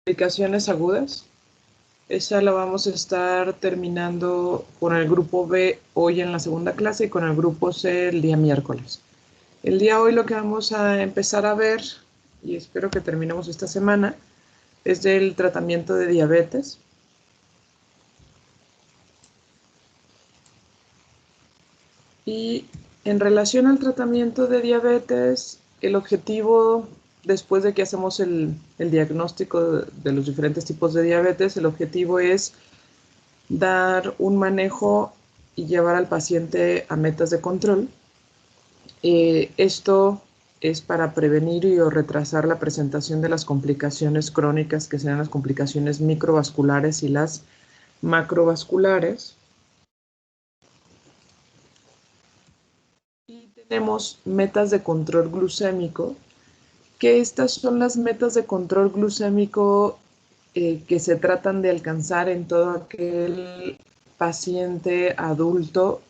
Complicaciones agudas. Esa la vamos a estar terminando con el grupo B hoy en la segunda clase y con el grupo C el día miércoles. El día hoy lo que vamos a empezar a ver, y espero que terminemos esta semana, es del tratamiento de diabetes. Y en relación al tratamiento de diabetes, el objetivo, después de que hacemos el diagnóstico de los diferentes tipos de diabetes, el objetivo es dar un manejo y llevar al paciente a metas de control. Esto es para prevenir y o retrasar la presentación de las complicaciones crónicas, que serán las complicaciones microvasculares y las macrovasculares. Y tenemos metas de control glucémico, que estas son las metas de control glucémico que se tratan de alcanzar en todo aquel paciente adulto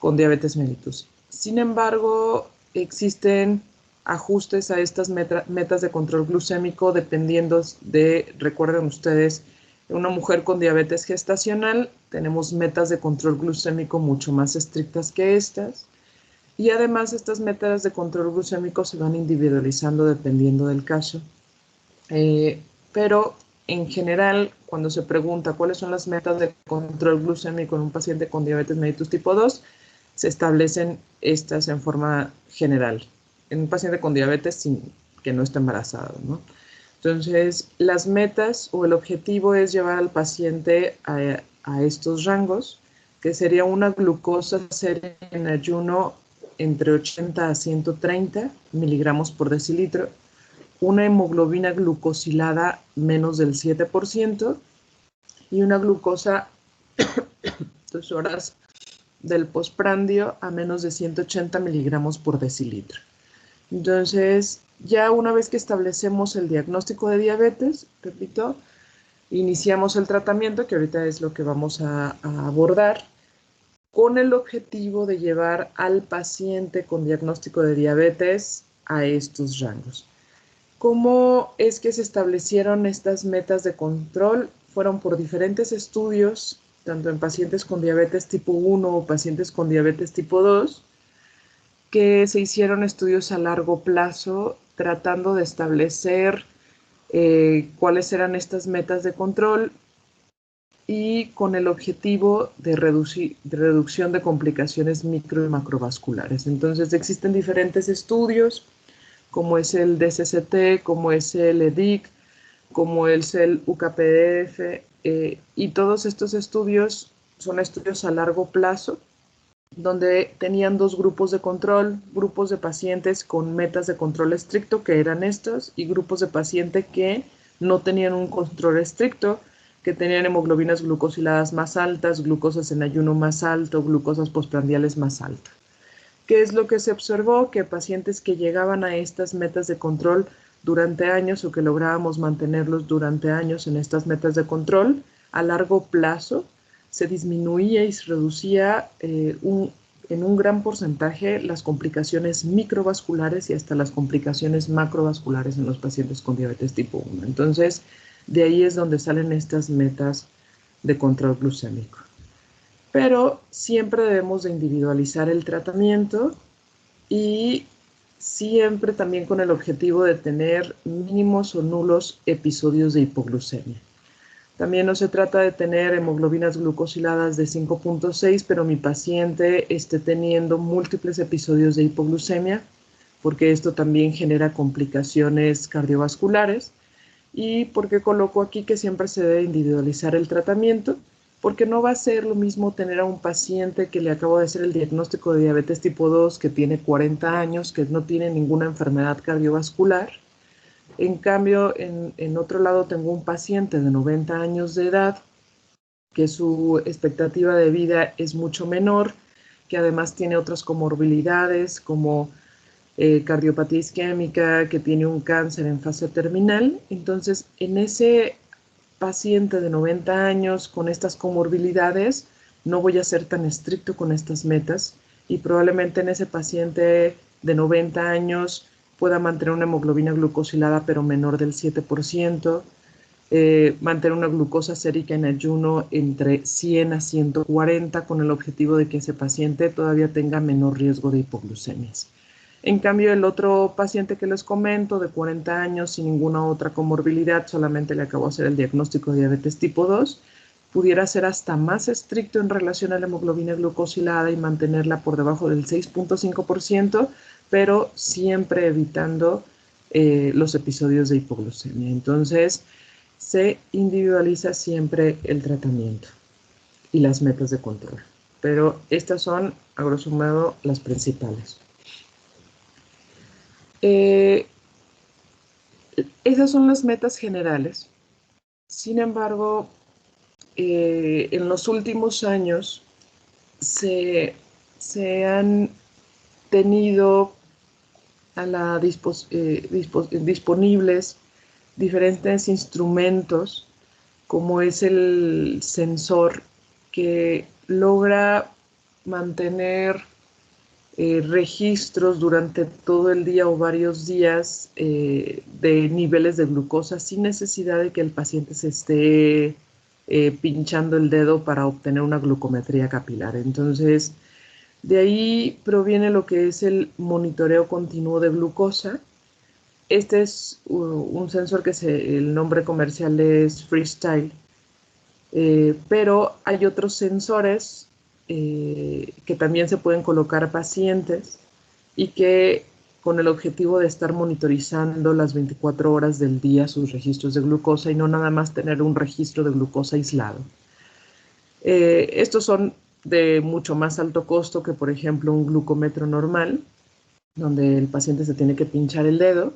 con diabetes mellitus. Sin embargo, existen ajustes a estas metas de control glucémico dependiendo de, recuerden ustedes, una mujer con diabetes gestacional, tenemos metas de control glucémico mucho más estrictas que estas. Y además estas metas de control glucémico se van individualizando dependiendo del caso. Pero en general, cuando se pregunta cuáles son las metas de control glucémico en un paciente con diabetes mellitus tipo 2, se establecen estas en forma general. En un paciente con diabetes que no está embarazado, ¿no? Entonces, las metas o el objetivo es llevar al paciente a estos rangos, que sería una glucosa seria en ayuno entre 80 a 130 miligramos por decilitro, una hemoglobina glucosilada menos del 7% y una glucosa 2 horas del postprandio a menos de 180 miligramos por decilitro. Entonces, ya una vez que establecemos el diagnóstico de diabetes, repito, iniciamos el tratamiento, que ahorita es lo que vamos a abordar, con el objetivo de llevar al paciente con diagnóstico de diabetes a estos rangos. ¿Cómo es que se establecieron estas metas de control? Fueron por diferentes estudios, tanto en pacientes con diabetes tipo 1 o pacientes con diabetes tipo 2, que se hicieron estudios a largo plazo tratando de establecer cuáles eran estas metas de control y con el objetivo de reducción de complicaciones micro y macrovasculares. Entonces existen diferentes estudios, como es el DCCT, como es el EDIC, como es el UKPDF, y todos estos estudios son estudios a largo plazo, donde tenían dos grupos de control, grupos de pacientes con metas de control estricto, que eran estos, y grupos de pacientes que no tenían un control estricto, que tenían hemoglobinas glucosiladas más altas, glucosas en ayuno más alto, glucosas postprandiales más altas. ¿Qué es lo que se observó? Que pacientes que llegaban a estas metas de control durante años o que lográbamos mantenerlos durante años en estas metas de control, a largo plazo se disminuía y se reducía en un gran porcentaje las complicaciones microvasculares y hasta las complicaciones macrovasculares en los pacientes con diabetes tipo 1. Entonces, de ahí es donde salen estas metas de control glucémico. Pero siempre debemos de individualizar el tratamiento y siempre también con el objetivo de tener mínimos o nulos episodios de hipoglucemia. También no se trata de tener hemoglobinas glucosiladas de 5.6, pero mi paciente esté teniendo múltiples episodios de hipoglucemia, porque esto también genera complicaciones cardiovasculares. ¿Y por qué coloco aquí que siempre se debe individualizar el tratamiento? Porque no va a ser lo mismo tener a un paciente que le acabo de hacer el diagnóstico de diabetes tipo 2, que tiene 40 años, que no tiene ninguna enfermedad cardiovascular. En cambio, en otro lado tengo un paciente de 90 años de edad, que su expectativa de vida es mucho menor, que además tiene otras comorbilidades como cardiopatía isquémica, que tiene un cáncer en fase terminal. Entonces, en ese paciente de 90 años con estas comorbilidades, no voy a ser tan estricto con estas metas y probablemente en ese paciente de 90 años pueda mantener una hemoglobina glucosilada pero menor del 7%, mantener una glucosa sérica en ayuno entre 100 a 140 con el objetivo de que ese paciente todavía tenga menor riesgo de hipoglucemias. En cambio, el otro paciente que les comento, de 40 años, sin ninguna otra comorbilidad, solamente le acabo de hacer el diagnóstico de diabetes tipo 2, pudiera ser hasta más estricto en relación a la hemoglobina glucosilada y mantenerla por debajo del 6.5%, pero siempre evitando los episodios de hipoglucemia. Entonces, se individualiza siempre el tratamiento y las metas de control. Pero estas son, a grosso modo, las principales. Esas son las metas generales. Sin embargo, en los últimos años se han tenido a la disponibles diferentes instrumentos, como es el sensor, que logra mantener registros durante todo el día o varios días de niveles de glucosa sin necesidad de que el paciente se esté pinchando el dedo para obtener una glucometría capilar. Entonces, de ahí proviene lo que es el monitoreo continuo de glucosa. Este es un sensor que el nombre comercial es Freestyle, pero hay otros sensores que también se pueden colocar a pacientes y que con el objetivo de estar monitorizando las 24 horas del día sus registros de glucosa y no nada más tener un registro de glucosa aislado. Estos son de mucho más alto costo que, por ejemplo, un glucómetro normal, donde el paciente se tiene que pinchar el dedo,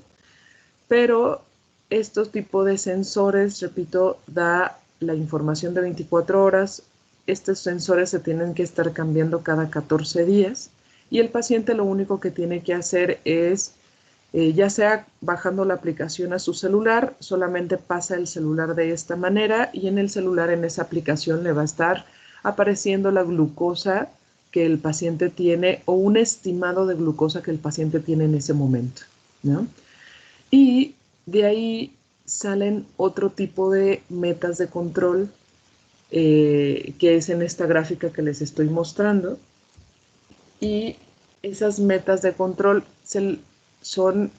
pero estos tipos de sensores, repito, da la información de 24 horas. Estos sensores se tienen que estar cambiando cada 14 días y el paciente lo único que tiene que hacer es, ya sea bajando la aplicación a su celular, solamente pasa el celular de esta manera y en el celular, en esa aplicación, le va a estar apareciendo la glucosa que el paciente tiene o un estimado de glucosa que el paciente tiene en ese momento, ¿no? Y de ahí salen otro tipo de metas de control, que es en esta gráfica que les estoy mostrando. Y esas metas de control son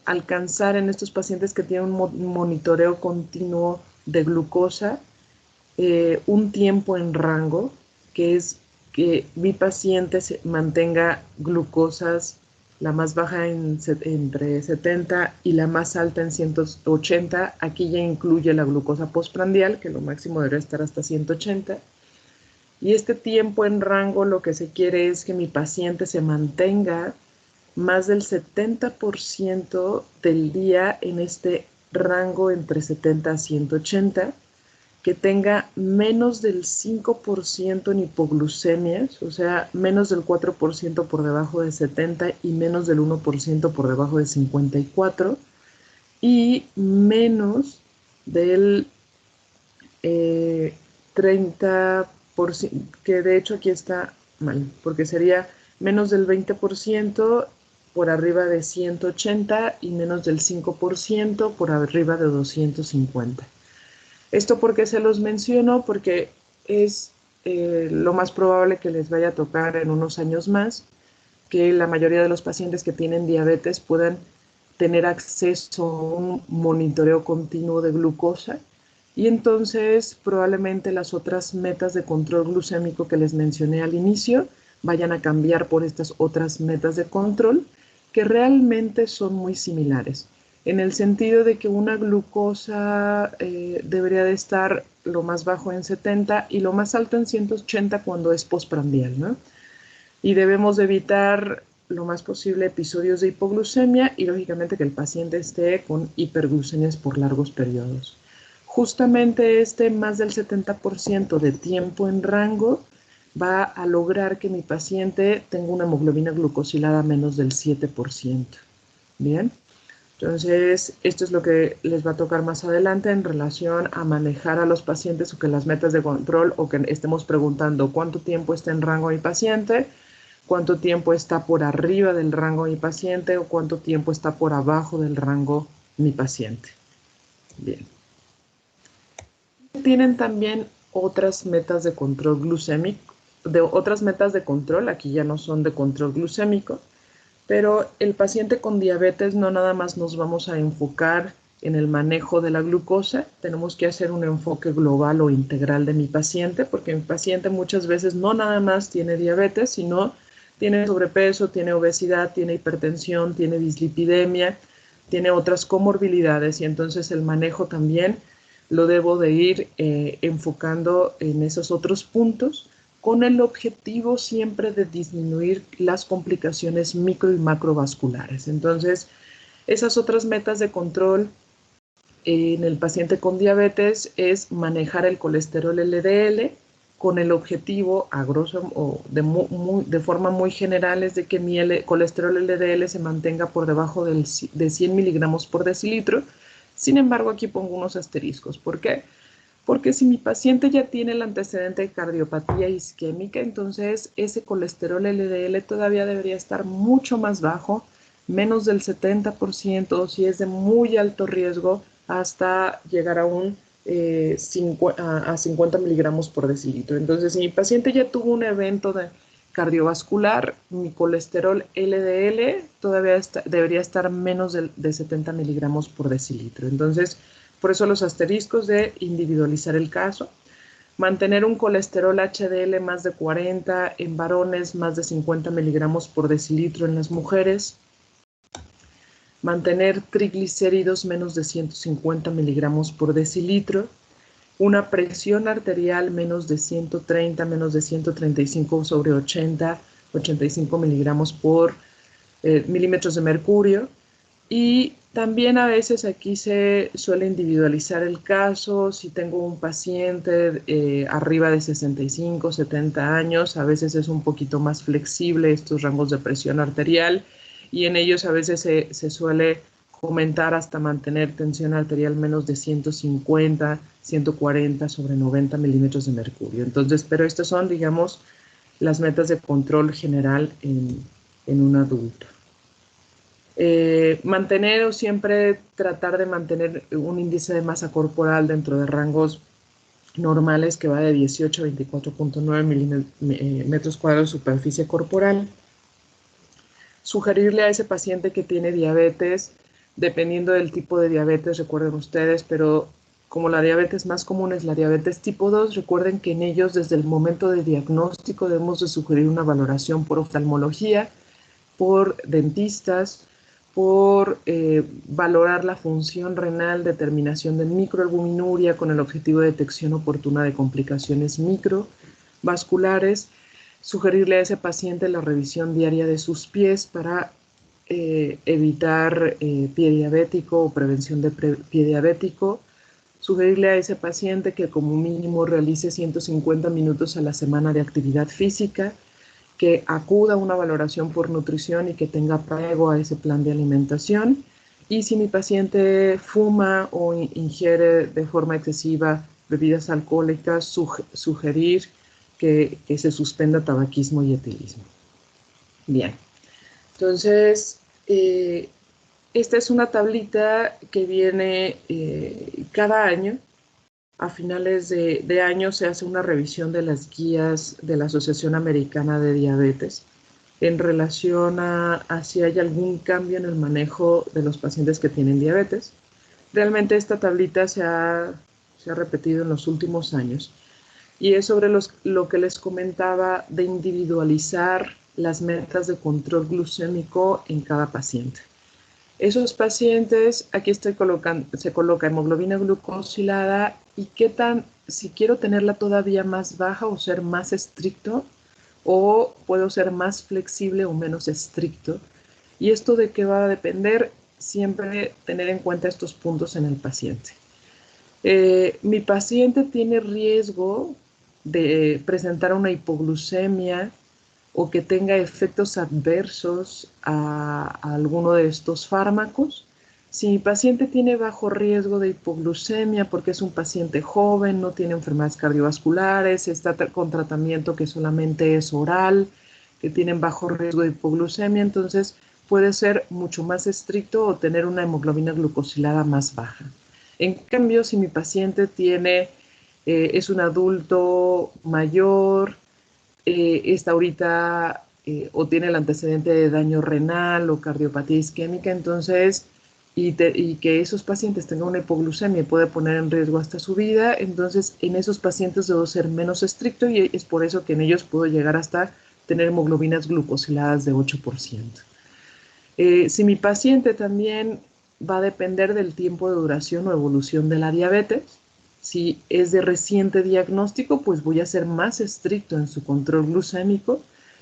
alcanzar en estos pacientes que tienen un monitoreo continuo de glucosa, un tiempo en rango, que es que mi paciente se mantenga glucosas la más baja entre 70 y la más alta en 180. Aquí ya incluye la glucosa postprandial, que lo máximo debería estar hasta 180. Y este tiempo en rango, lo que se quiere es que mi paciente se mantenga más del 70% del día en este rango entre 70 a 180, que tenga menos del 5% en hipoglucemias, o sea, menos del 4% por debajo de 70 y menos del 1% por debajo de 54, y menos del 30%, que de hecho aquí está mal, porque sería menos del 20% por arriba de 180 y menos del 5% por arriba de 250. Esto porque se los menciono, porque es lo más probable que les vaya a tocar en unos años más, que la mayoría de los pacientes que tienen diabetes puedan tener acceso a un monitoreo continuo de glucosa, y entonces probablemente las otras metas de control glucémico que les mencioné al inicio vayan a cambiar por estas otras metas de control, que realmente son muy similares, en el sentido de que una glucosa debería de estar lo más bajo en 70 y lo más alto en 180 cuando es postprandial, ¿no? Y debemos de evitar lo más posible episodios de hipoglucemia y lógicamente que el paciente esté con hiperglucemias por largos periodos. Justamente más del 70% de tiempo en rango va a lograr que mi paciente tenga una hemoglobina glucosilada menos del 7%. Bien, entonces esto es lo que les va a tocar más adelante en relación a manejar a los pacientes, o que las metas de control, o que estemos preguntando cuánto tiempo está en rango mi paciente, cuánto tiempo está por arriba del rango mi paciente o cuánto tiempo está por abajo del rango mi paciente. Bien. tienen también otras metas de control glucémico, otras metas de control, aquí ya no son de control glucémico, pero el paciente con diabetes no nada más nos vamos a enfocar en el manejo de la glucosa, tenemos que hacer un enfoque global o integral de mi paciente, porque mi paciente muchas veces no nada más tiene diabetes, sino tiene sobrepeso, tiene obesidad, tiene hipertensión, tiene dislipidemia, tiene otras comorbilidades y entonces el manejo también lo debo de ir enfocando en esos otros puntos con el objetivo siempre de disminuir las complicaciones micro y macrovasculares. Entonces, esas otras metas de control en el paciente con diabetes es manejar el colesterol LDL con el objetivo, a grosso o de forma muy general, es de que mi colesterol LDL se mantenga por debajo de 100 miligramos por decilitro. Sin embargo, aquí pongo unos asteriscos. ¿Por qué? Porque si mi paciente ya tiene el antecedente de cardiopatía isquémica, entonces ese colesterol LDL todavía debería estar mucho más bajo, menos del 70%, si es de muy alto riesgo, hasta llegar a 50 miligramos por decilitro. Entonces, si mi paciente ya tuvo un evento de cardiovascular, mi colesterol LDL todavía debería estar menos de 70 miligramos por decilitro. Entonces, por eso los asteriscos de individualizar el caso. Mantener un colesterol HDL más de 40 en varones, más de 50 miligramos por decilitro en las mujeres. Mantener triglicéridos menos de 150 miligramos por decilitro. Una presión arterial menos de 130, menos de 135 sobre 80, 85 miligramos por milímetros de mercurio. Y también a veces aquí se suele individualizar el caso. Si tengo un paciente arriba de 65, 70 años, a veces es un poquito más flexible estos rangos de presión arterial y en ellos a veces se suele comentar hasta mantener tensión arterial menos de 150, 140 sobre 90 milímetros de mercurio. Entonces, pero estas son, digamos, las metas de control general en un adulto. Mantener o siempre tratar de mantener un índice de masa corporal dentro de rangos normales que va de 18 a 24.9 metros cuadrados de superficie corporal. Sugerirle a ese paciente que tiene diabetes, dependiendo del tipo de diabetes, recuerden ustedes, pero como la diabetes más común es la diabetes tipo 2, recuerden que en ellos desde el momento de diagnóstico debemos de sugerir una valoración por oftalmología, por dentistas, por valorar la función renal, determinación de microalbuminuria con el objetivo de detección oportuna de complicaciones microvasculares, sugerirle a ese paciente la revisión diaria de sus pies para evitar pie diabético o prevención de pie diabético, sugerirle a ese paciente que como mínimo realice 150 minutos a la semana de actividad física, que acuda a una valoración por nutrición y que tenga apego a ese plan de alimentación. Y si mi paciente fuma o ingiere de forma excesiva bebidas alcohólicas, sugerir que se suspenda tabaquismo y etilismo. Bien, entonces esta es una tablita que viene cada año. A finales de año se hace una revisión de las guías de la Asociación Americana de Diabetes en relación a si hay algún cambio en el manejo de los pacientes que tienen diabetes. Realmente esta tablita se ha repetido en los últimos años y es sobre lo que les comentaba de individualizar las metas de control glucémico en cada paciente. Esos pacientes, aquí se coloca hemoglobina glucosilada y qué tan, si quiero tenerla todavía más baja o ser más estricto, o puedo ser más flexible o menos estricto. Y esto de qué va a depender, siempre tener en cuenta estos puntos en el paciente. Mi paciente tiene riesgo de presentar una hipoglucemia o que tenga efectos adversos a alguno de estos fármacos. Si mi paciente tiene bajo riesgo de hipoglucemia porque es un paciente joven, no tiene enfermedades cardiovasculares, está con tratamiento que solamente es oral, que tienen bajo riesgo de hipoglucemia, entonces puede ser mucho más estricto o tener una hemoglobina glucosilada más baja. En cambio, si mi paciente tiene es un adulto mayor, está ahorita o tiene el antecedente de daño renal o cardiopatía isquémica, entonces, y que esos pacientes tengan una hipoglucemia puede poner en riesgo hasta su vida, entonces en esos pacientes debo ser menos estricto y es por eso que en ellos puedo llegar hasta tener hemoglobinas glucosiladas de 8%. Si mi paciente también va a depender del tiempo de duración o evolución de la diabetes. Si es de reciente diagnóstico, pues voy a ser más estricto en su control glucémico,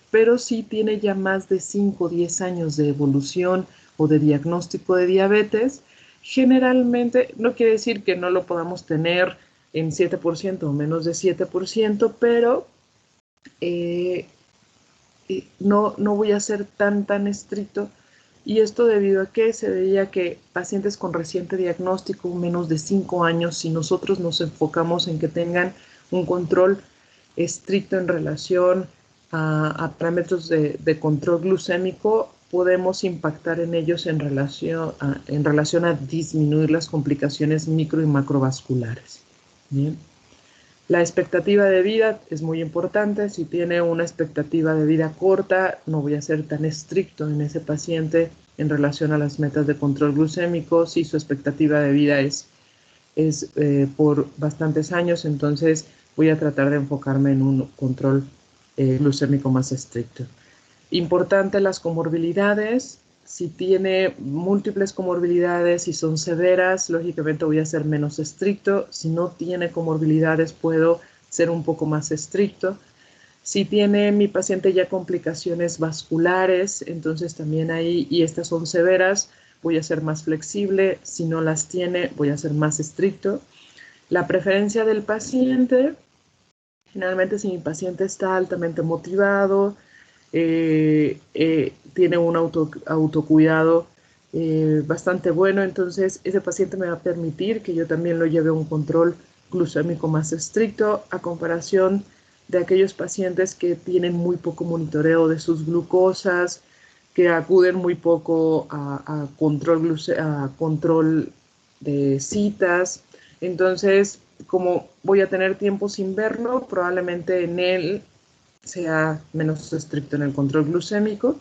pero si tiene ya más de 5 o 10 años de evolución o de diagnóstico de diabetes, generalmente no quiere decir que no lo podamos tener en 7% o menos de 7%, pero no voy a ser tan estricto. Y esto debido a que se veía que pacientes con reciente diagnóstico, menos de 5 años, si nosotros nos enfocamos en que tengan un control estricto en relación a parámetros de control glucémico, podemos impactar en ellos en relación a disminuir las complicaciones micro y macrovasculares. Bien. La expectativa de vida es muy importante. Si tiene una expectativa de vida corta, no voy a ser tan estricto en ese paciente en relación a las metas de control glucémico. Si su expectativa de vida es por bastantes años, entonces voy a tratar de enfocarme en un control glucémico más estricto. Importante las comorbilidades. Si tiene múltiples comorbilidades y son severas, lógicamente voy a ser menos estricto. Si no tiene comorbilidades, puedo ser un poco más estricto. Si tiene mi paciente ya complicaciones vasculares, entonces también ahí, y estas son severas, voy a ser más flexible. Si no las tiene, voy a ser más estricto. La preferencia del paciente, generalmente si mi paciente está altamente motivado, tiene un autocuidado bastante bueno, entonces ese paciente me va a permitir que yo también lo lleve a un control glucémico más estricto a comparación de aquellos pacientes que tienen muy poco monitoreo de sus glucosas, que acuden muy poco a control de citas. Entonces, como voy a tener tiempo sin verlo, probablemente en él sea menos estricto en el control glucémico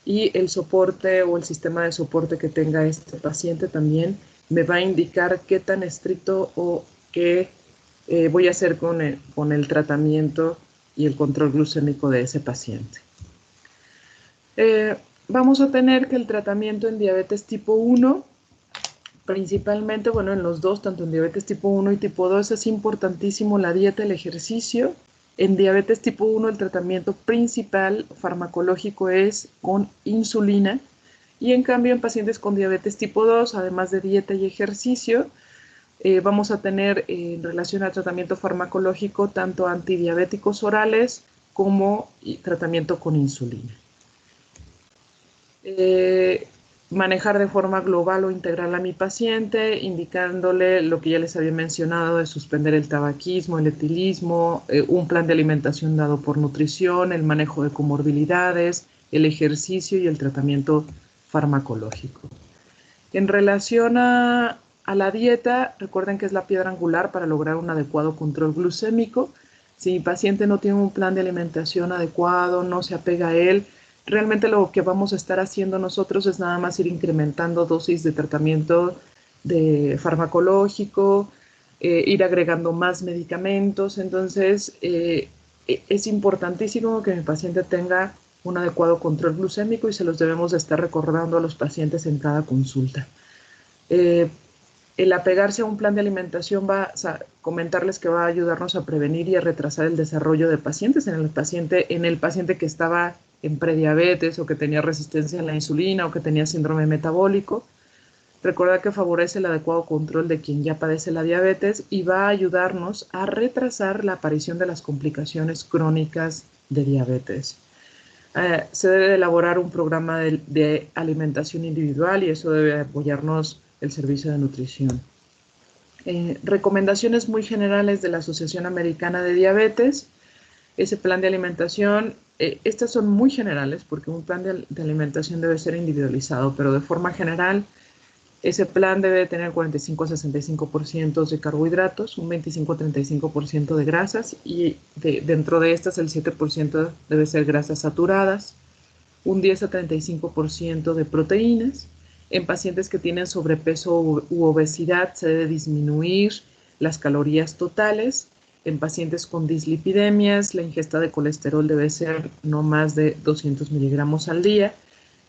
y el soporte o el sistema de soporte que tenga este paciente también me va a indicar qué tan estricto o qué voy a hacer con el tratamiento y el control glucémico de ese paciente. Vamos a tener que el tratamiento en diabetes tipo 1, principalmente, bueno, en los dos, tanto en diabetes tipo 1 y tipo 2, es importantísimo la dieta, el ejercicio. En diabetes tipo 1 el tratamiento principal farmacológico es con insulina y en cambio en pacientes con diabetes tipo 2, además de dieta y ejercicio, vamos a tener en relación al tratamiento farmacológico tanto antidiabéticos orales como tratamiento con insulina. Manejar de forma global o integral a mi paciente, indicándole lo que ya les había mencionado de suspender el tabaquismo, el etilismo, un plan de alimentación dado por nutrición, el manejo de comorbilidades, el ejercicio y el tratamiento farmacológico. En relación a la dieta, recuerden que es la piedra angular para lograr un adecuado control glucémico. Si mi paciente no tiene un plan de alimentación adecuado, no se apega a él, realmente lo que vamos a estar haciendo nosotros es nada más ir incrementando dosis de tratamiento farmacológico, ir agregando más medicamentos. Entonces, es importantísimo que mi paciente tenga un adecuado control glucémico y se los debemos de estar recordando a los pacientes en cada consulta. El apegarse a un plan de alimentación comentarles que va a ayudarnos a prevenir y a retrasar el desarrollo de pacientes en el paciente que estaba en prediabetes o que tenía resistencia a la insulina o que tenía síndrome metabólico. Recuerda que favorece el adecuado control de quien ya padece la diabetes y va a ayudarnos a retrasar la aparición de las complicaciones crónicas de diabetes. Se debe elaborar un programa de alimentación individual y eso debe apoyarnos el servicio de nutrición. Recomendaciones muy generales de la Asociación Americana de Diabetes. Ese plan de alimentación, estas son muy generales porque un plan de alimentación debe ser individualizado, pero de forma general Ese plan debe tener 45 a 65% de carbohidratos, un 25 a 35% de grasas y dentro de estas el 7% debe ser grasas saturadas, un 10 a 35% de proteínas. En pacientes que tienen sobrepeso u obesidad se debe disminuir las calorías totales. En pacientes con dislipidemias, la ingesta de colesterol debe ser no más de 200 miligramos al día.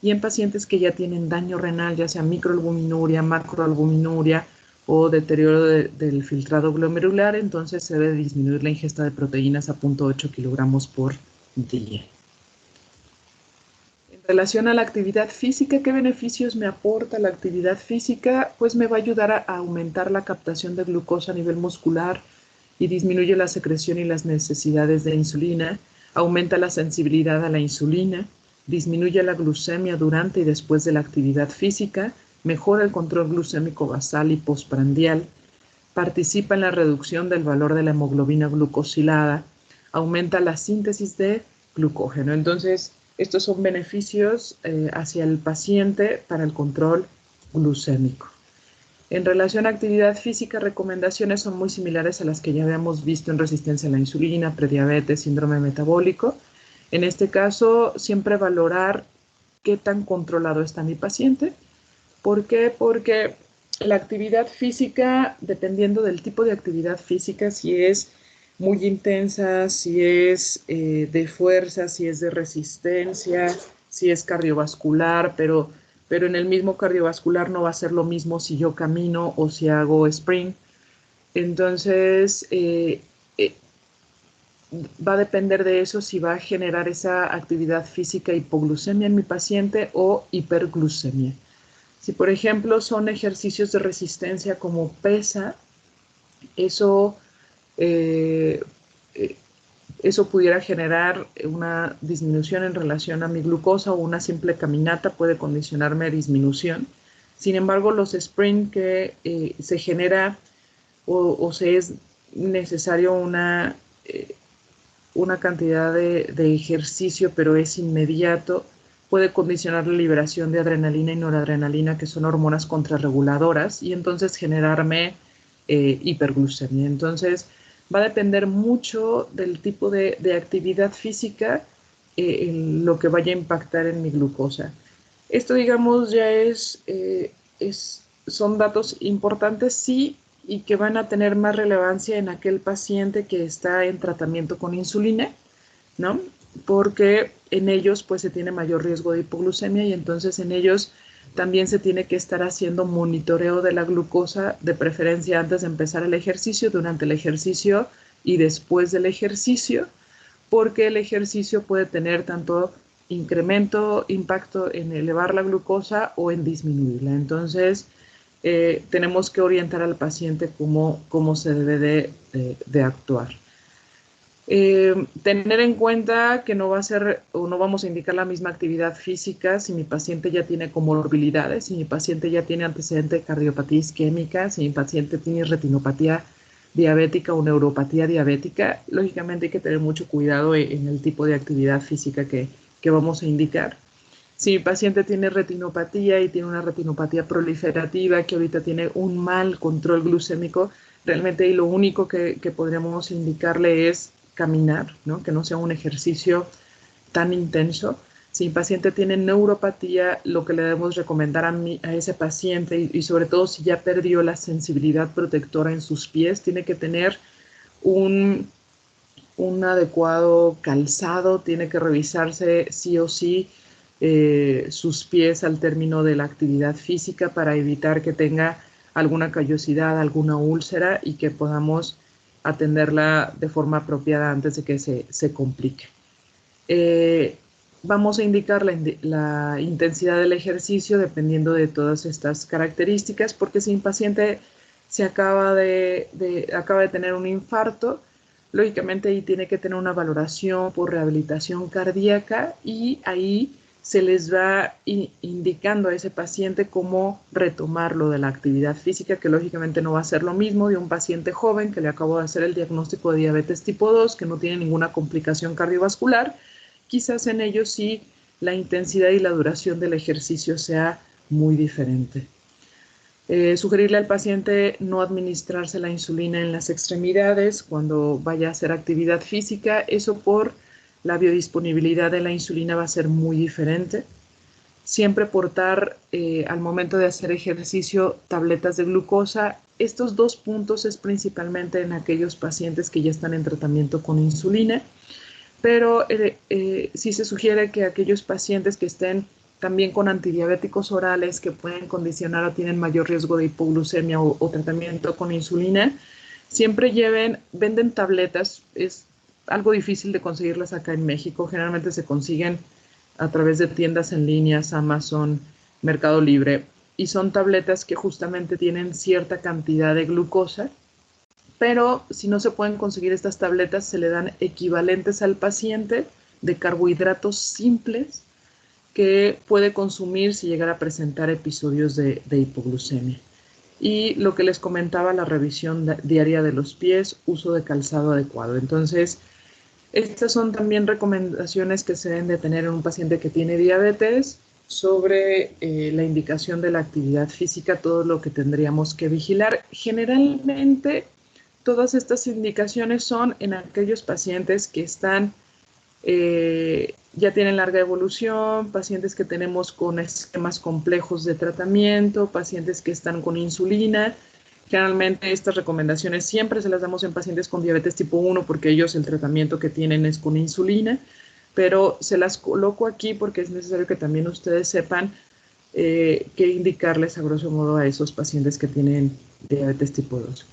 Y en pacientes que ya tienen daño renal, ya sea microalbuminuria, macroalbuminuria o deterioro del filtrado glomerular, entonces se debe disminuir la ingesta de proteínas a 0.8 kilogramos por día. En relación a la actividad física, ¿qué beneficios me aporta la actividad física? Pues me va a ayudar a aumentar la captación de glucosa a nivel muscular y disminuye la secreción y las necesidades de insulina, aumenta la sensibilidad a la insulina, disminuye la glucemia durante y después de la actividad física, mejora el control glucémico basal y postprandial, participa en la reducción del valor de la hemoglobina glucosilada, aumenta la síntesis de glucógeno. Entonces, estos son beneficios hacia el paciente para el control glucémico. En relación a actividad física, recomendaciones son muy similares a las que ya habíamos visto en resistencia a la insulina, prediabetes, síndrome metabólico. En este caso, siempre valorar qué tan controlado está mi paciente. ¿Por qué? Porque la actividad física, dependiendo del tipo de actividad física, si es muy intensa, si es de fuerza, si es de resistencia, si es cardiovascular, pero en el mismo cardiovascular no va a ser lo mismo si yo camino o si hago sprint. Entonces, va a depender de eso si va a generar esa actividad física hipoglucemia en mi paciente o hiperglucemia. Si, por ejemplo, son ejercicios de resistencia como pesa, eso pudiera generar una disminución en relación a mi glucosa o una simple caminata puede condicionarme a disminución. Sin embargo, los sprint que se genera o se es necesario una cantidad de ejercicio, pero es inmediato, puede condicionar la liberación de adrenalina y noradrenalina, que son hormonas contrarreguladoras, y entonces generarme hiperglucemia. Entonces, va a depender mucho del tipo de actividad física en lo que vaya a impactar en mi glucosa. Esto, digamos, ya son datos importantes, sí, y que van a tener más relevancia en aquel paciente que está en tratamiento con insulina, ¿no? Porque en ellos pues se tiene mayor riesgo de hipoglucemia y entonces en ellos también se tiene que estar haciendo monitoreo de la glucosa, de preferencia antes de empezar el ejercicio, durante el ejercicio y después del ejercicio, porque el ejercicio puede tener tanto impacto en elevar la glucosa o en disminuirla. Entonces, tenemos que orientar al paciente cómo se debe de actuar. Tener en cuenta que no va a ser o no vamos a indicar la misma actividad física si mi paciente ya tiene comorbilidades, si mi paciente ya tiene antecedente de cardiopatía isquémica, si mi paciente tiene retinopatía diabética o neuropatía diabética. Lógicamente hay que tener mucho cuidado en el tipo de actividad física que vamos a indicar. Si mi paciente tiene retinopatía y tiene una retinopatía proliferativa que ahorita tiene un mal control glucémico, realmente lo único que podríamos indicarle es caminar, ¿no? Que no sea un ejercicio tan intenso. Si mi paciente tiene neuropatía, lo que le debemos recomendar a ese paciente, y sobre todo si ya perdió la sensibilidad protectora en sus pies, tiene que tener un adecuado calzado, tiene que revisarse sí o sí sus pies al término de la actividad física para evitar que tenga alguna callosidad, alguna úlcera y que podamos atenderla de forma apropiada antes de que se complique. Vamos a indicar la intensidad del ejercicio dependiendo de todas estas características, porque si un paciente acaba de tener un infarto, lógicamente ahí tiene que tener una valoración por rehabilitación cardíaca y ahí se les va indicando a ese paciente cómo retomarlo de la actividad física, que lógicamente no va a ser lo mismo de un paciente joven que le acabo de hacer el diagnóstico de diabetes tipo 2, que no tiene ninguna complicación cardiovascular. Quizás en ellos sí la intensidad y la duración del ejercicio sea muy diferente. Sugerirle al paciente no administrarse la insulina en las extremidades cuando vaya a hacer actividad física. Eso por la biodisponibilidad de la insulina va a ser muy diferente. Siempre portar al momento de hacer ejercicio tabletas de glucosa. Estos 2 puntos es principalmente en aquellos pacientes que ya están en tratamiento con insulina, pero sí se sugiere que aquellos pacientes que estén también con antidiabéticos orales que pueden condicionar o tienen mayor riesgo de hipoglucemia o tratamiento con insulina, siempre venden tabletas. Es algo difícil de conseguirlas acá en México. Generalmente se consiguen a través de tiendas en líneas, Amazon, Mercado Libre, y son tabletas que justamente tienen cierta cantidad de glucosa, pero si no se pueden conseguir estas tabletas, se le dan equivalentes al paciente de carbohidratos simples que puede consumir si llegara a presentar episodios de hipoglucemia. Y lo que les comentaba, la revisión diaria de los pies, uso de calzado adecuado. Entonces, estas son también recomendaciones que se deben de tener en un paciente que tiene diabetes sobre la indicación de la actividad física, todo lo que tendríamos que vigilar. Generalmente, todas estas indicaciones son en aquellos pacientes que están ya tienen larga evolución, pacientes que tenemos con esquemas complejos de tratamiento, pacientes que están con insulina. Generalmente estas recomendaciones siempre se las damos en pacientes con diabetes tipo 1 porque ellos el tratamiento que tienen es con insulina, pero se las coloco aquí porque es necesario que también ustedes sepan qué indicarles a grosso modo a esos pacientes que tienen diabetes tipo 2.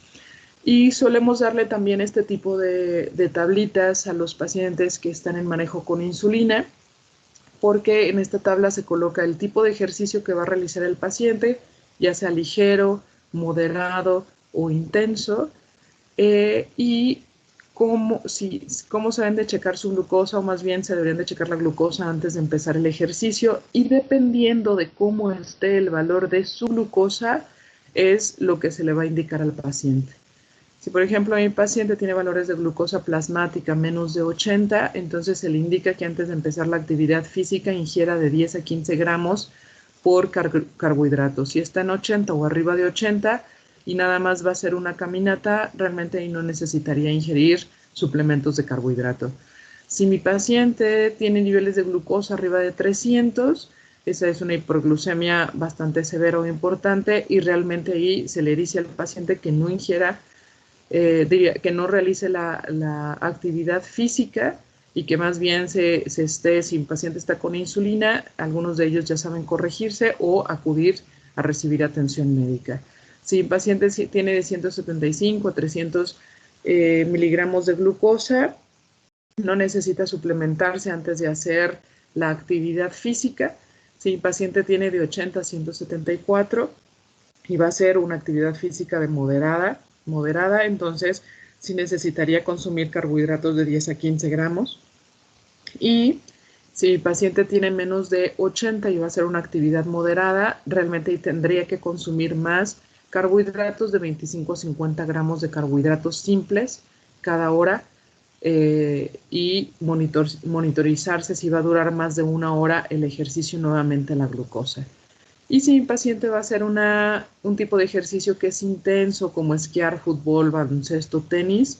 Y solemos darle también este tipo de tablitas a los pacientes que están en manejo con insulina, porque en esta tabla se coloca el tipo de ejercicio que va a realizar el paciente, ya sea ligero, moderado o intenso, y cómo se deben de checar su glucosa, o más bien se deberían de checar la glucosa antes de empezar el ejercicio, y dependiendo de cómo esté el valor de su glucosa, es lo que se le va a indicar al paciente. Si, por ejemplo, mi paciente tiene valores de glucosa plasmática menos de 80, entonces se le indica que antes de empezar la actividad física ingiera de 10 a 15 gramos por carbohidratos. Si está en 80 o arriba de 80 y nada más va a ser una caminata, realmente ahí no necesitaría ingerir suplementos de carbohidrato. Si mi paciente tiene niveles de glucosa arriba de 300, esa es una hiperglucemia bastante severa o importante, y realmente ahí se le dice al paciente que no ingiera diría que no realice la actividad física y que más bien si el paciente está con insulina, algunos de ellos ya saben corregirse o acudir a recibir atención médica. Si el paciente tiene de 175 a 300 miligramos de glucosa, no necesita suplementarse antes de hacer la actividad física. Si el paciente tiene de 80 a 174 y va a hacer una actividad física de moderada, entonces sí necesitaría consumir carbohidratos de 10 a 15 gramos. Y si el paciente tiene menos de 80 y va a hacer una actividad moderada, realmente tendría que consumir más carbohidratos de 25 a 50 gramos de carbohidratos simples cada hora, y monitorizarse si va a durar más de 1 hora el ejercicio nuevamente la glucosa. Y si mi paciente va a hacer un tipo de ejercicio que es intenso, como esquiar, fútbol, baloncesto, tenis,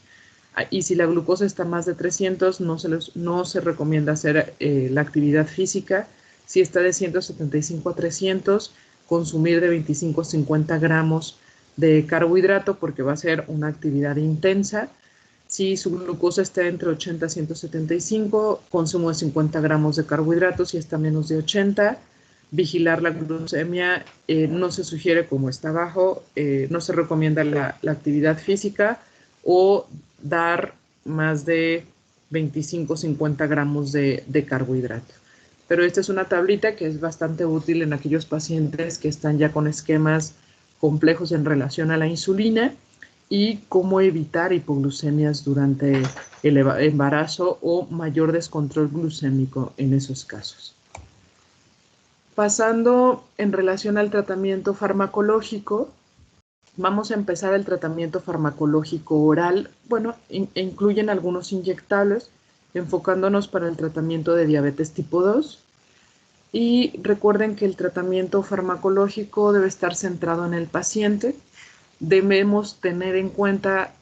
y si la glucosa está más de 300, no se recomienda hacer la actividad física. Si está de 175 a 300, consumir de 25 a 50 gramos de carbohidrato porque va a ser una actividad intensa. Si su glucosa está entre 80 a 175, consumo de 50 gramos de carbohidratos. Si está menos de 80, vigilar la glucemia. No se sugiere, como está bajo, no se recomienda la actividad física o dar más de 25-50 gramos de carbohidrato. Pero esta es una tablita que es bastante útil en aquellos pacientes que están ya con esquemas complejos en relación a la insulina y cómo evitar hipoglucemias durante el embarazo o mayor descontrol glucémico en esos casos. Pasando en relación al tratamiento farmacológico, vamos a empezar el tratamiento farmacológico oral. Bueno, incluyen algunos inyectables, enfocándonos para el tratamiento de diabetes tipo 2. Y recuerden que el tratamiento farmacológico debe estar centrado en el paciente. Debemos tener en cuenta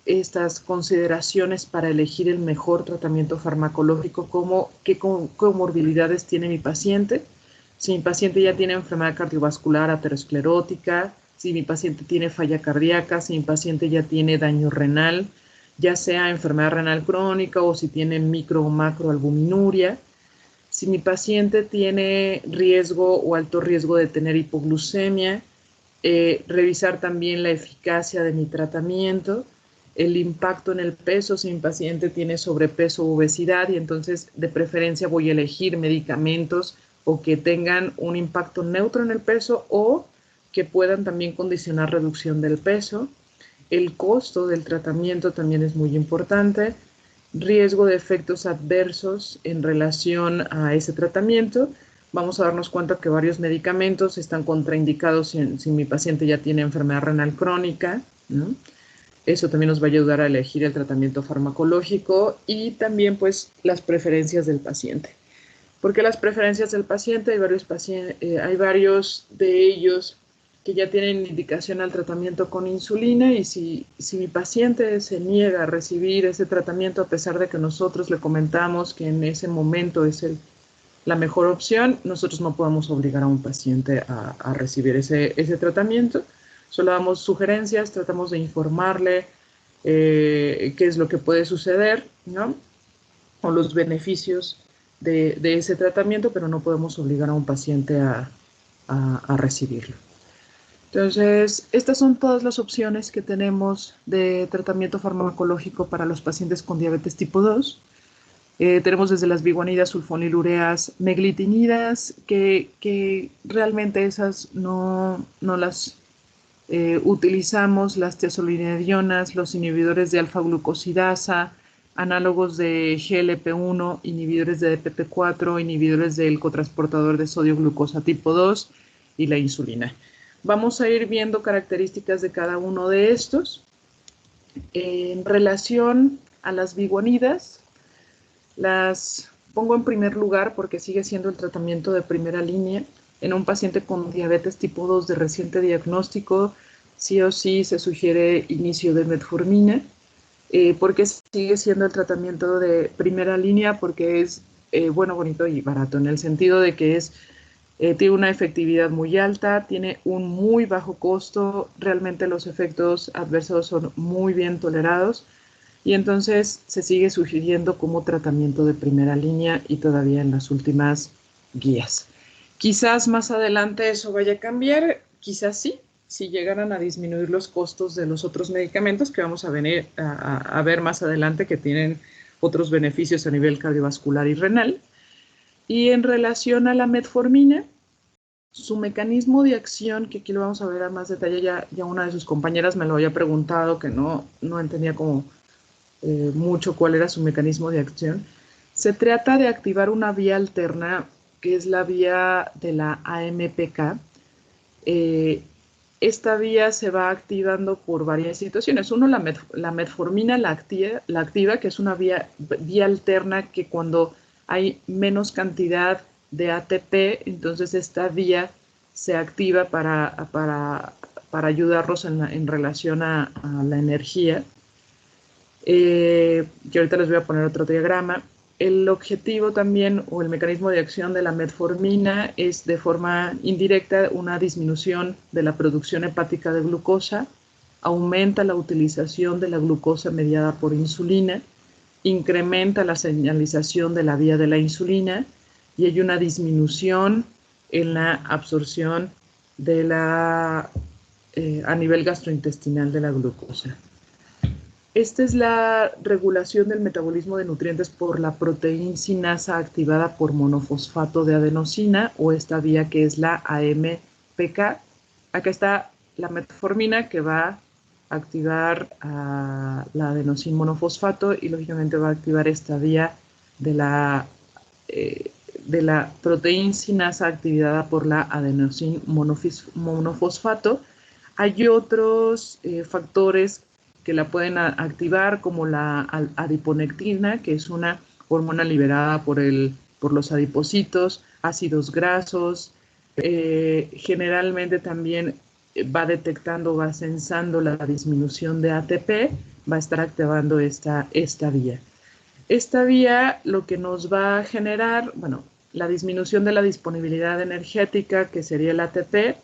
estas consideraciones para elegir el mejor tratamiento farmacológico, como qué comorbilidades tiene mi paciente, si mi paciente ya tiene enfermedad cardiovascular aterosclerótica, si mi paciente tiene falla cardíaca, si mi paciente ya tiene daño renal, ya sea enfermedad renal crónica o si tiene micro o macroalbuminuria, si mi paciente tiene riesgo o alto riesgo de tener hipoglucemia, revisar también la eficacia de mi tratamiento, el impacto en el peso, si mi paciente tiene sobrepeso o obesidad, y entonces de preferencia voy a elegir medicamentos o que tengan un impacto neutro en el peso o que puedan también condicionar reducción del peso. El costo del tratamiento también es muy importante, riesgo de efectos adversos en relación a ese tratamiento. Vamos a darnos cuenta que varios medicamentos están contraindicados si mi paciente ya tiene enfermedad renal crónica, ¿no? Eso también nos va a ayudar a elegir el tratamiento farmacológico y también pues las preferencias del paciente. Porque las preferencias del paciente, hay varios de ellos que ya tienen indicación al tratamiento con insulina y si mi paciente se niega a recibir ese tratamiento a pesar de que nosotros le comentamos que en ese momento es la mejor opción, nosotros no podemos obligar a un paciente a recibir ese tratamiento. Solo damos sugerencias, tratamos de informarle qué es lo que puede suceder, ¿no? O los beneficios de ese tratamiento, pero no podemos obligar a un paciente a recibirlo. Entonces, estas son todas las opciones que tenemos de tratamiento farmacológico para los pacientes con diabetes tipo 2. Tenemos desde las biguanidas, sulfonilureas, meglitinidas, que realmente esas no las utilizamos, las tiazolinedionas, los inhibidores de alfa-glucosidasa, análogos de GLP-1, inhibidores de DPP-4, inhibidores del cotransportador de sodio-glucosa tipo 2 y la insulina. Vamos a ir viendo características de cada uno de estos. En relación a las biguanidas, las pongo en primer lugar porque sigue siendo el tratamiento de primera línea. En un paciente con diabetes tipo 2 de reciente diagnóstico, sí o sí se sugiere inicio de metformina, porque sigue siendo el tratamiento de primera línea, porque es bueno, bonito y barato, en el sentido de que tiene una efectividad muy alta, tiene un muy bajo costo, realmente los efectos adversos son muy bien tolerados y entonces se sigue sugiriendo como tratamiento de primera línea y todavía en las últimas guías. Quizás más adelante eso vaya a cambiar, quizás sí, si llegaran a disminuir los costos de los otros medicamentos que vamos a venir a ver más adelante que tienen otros beneficios a nivel cardiovascular y renal. Y en relación a la metformina, su mecanismo de acción, que aquí lo vamos a ver a más detalle, ya una de sus compañeras me lo había preguntado, que no entendía como mucho cuál era su mecanismo de acción. Se trata de activar una vía alterna, que es la vía de la AMPK. Esta vía se va activando por varias situaciones. Uno, la metformina la activa, que es una vía alterna que cuando hay menos cantidad de ATP, entonces esta vía se activa para ayudarnos en relación a la energía. Que ahorita les voy a poner otro diagrama. El objetivo también o el mecanismo de acción de la metformina es de forma indirecta una disminución de la producción hepática de glucosa, aumenta la utilización de la glucosa mediada por insulina, incrementa la señalización de la vía de la insulina y hay una disminución en la absorción de a nivel gastrointestinal de la glucosa. Esta es la regulación del metabolismo de nutrientes por la proteincinasa activada por monofosfato de adenosina o esta vía que es la AMPK. Acá está la metformina que va a activar a la adenosina monofosfato y lógicamente va a activar esta vía de la proteincinasa activada por la adenosina monofosfato. Hay otros factores que la pueden activar, como la adiponectina, que es una hormona liberada por los adipocitos, ácidos grasos. Generalmente también va detectando, va sensando la disminución de ATP, va a estar activando esta vía. Esta vía lo que nos va a generar, bueno, la disminución de la disponibilidad energética, que sería el ATP,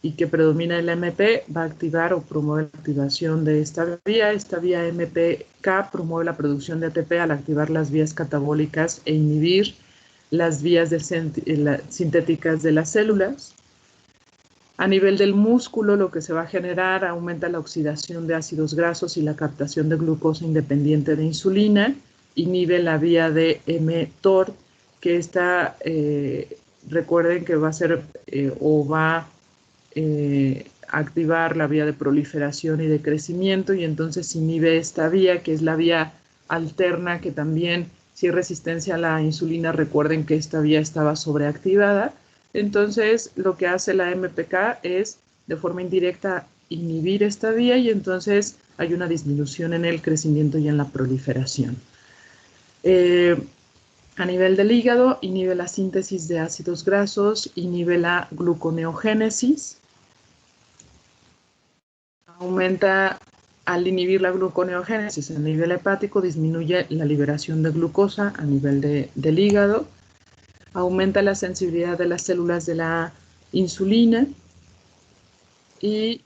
y que predomina el AMP, va a activar o promover la activación de esta vía. Esta vía MPK promueve la producción de ATP al activar las vías catabólicas e inhibir las vías sintéticas de las células. A nivel del músculo, lo que se va a generar aumenta la oxidación de ácidos grasos y la captación de glucosa independiente de insulina, inhibe la vía de mTOR, que está, recuerden que va a ser o va activar la vía de proliferación y de crecimiento, y entonces inhibe esta vía, que es la vía alterna, que también, si hay resistencia a la insulina, recuerden que esta vía estaba sobreactivada. Entonces, lo que hace la MPK es, de forma indirecta, inhibir esta vía, y entonces hay una disminución en el crecimiento y en la proliferación. A nivel del hígado, inhibe la síntesis de ácidos grasos, inhibe la gluconeogénesis. Aumenta, al inhibir la gluconeogénesis a nivel hepático, disminuye la liberación de glucosa a nivel del hígado. Aumenta la sensibilidad de las células de la insulina, y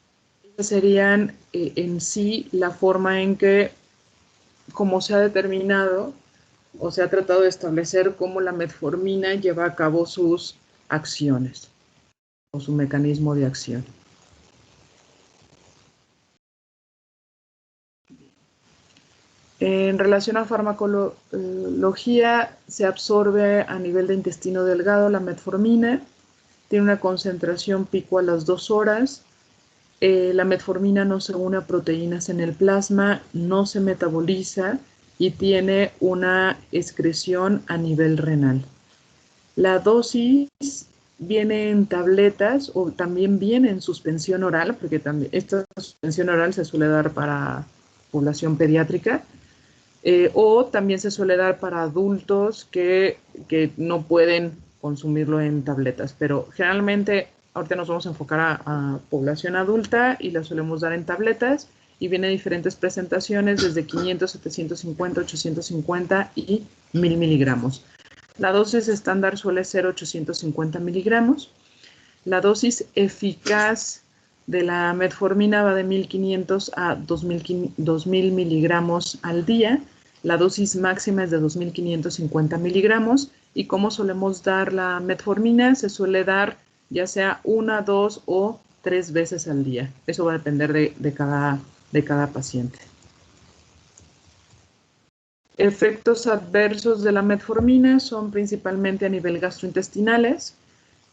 serían en sí la forma en que, como se ha determinado o se ha tratado de establecer cómo la metformina lleva a cabo sus acciones o su mecanismo de acción. En relación a farmacología, se absorbe a nivel de intestino delgado la metformina, tiene una concentración pico a las 2 horas. La metformina no se une a proteínas en el plasma, no se metaboliza y tiene una excreción a nivel renal. La dosis viene en tabletas o también viene en suspensión oral, porque también esta suspensión oral se suele dar para población pediátrica. O también se suele dar para adultos que no pueden consumirlo en tabletas, pero generalmente ahorita nos vamos a enfocar a población adulta y la solemos dar en tabletas, y viene diferentes presentaciones desde 500, 750, 850 y 1000 miligramos. La dosis estándar suele ser 850 miligramos. La dosis eficaz de la metformina va de 1500 a 2000 miligramos al día. La dosis máxima es de 2550 miligramos. Y como solemos dar la metformina, se suele dar ya sea 1, 2 o 3 veces al día. Eso va a depender de cada paciente. Efectos adversos de la metformina son principalmente a nivel gastrointestinales.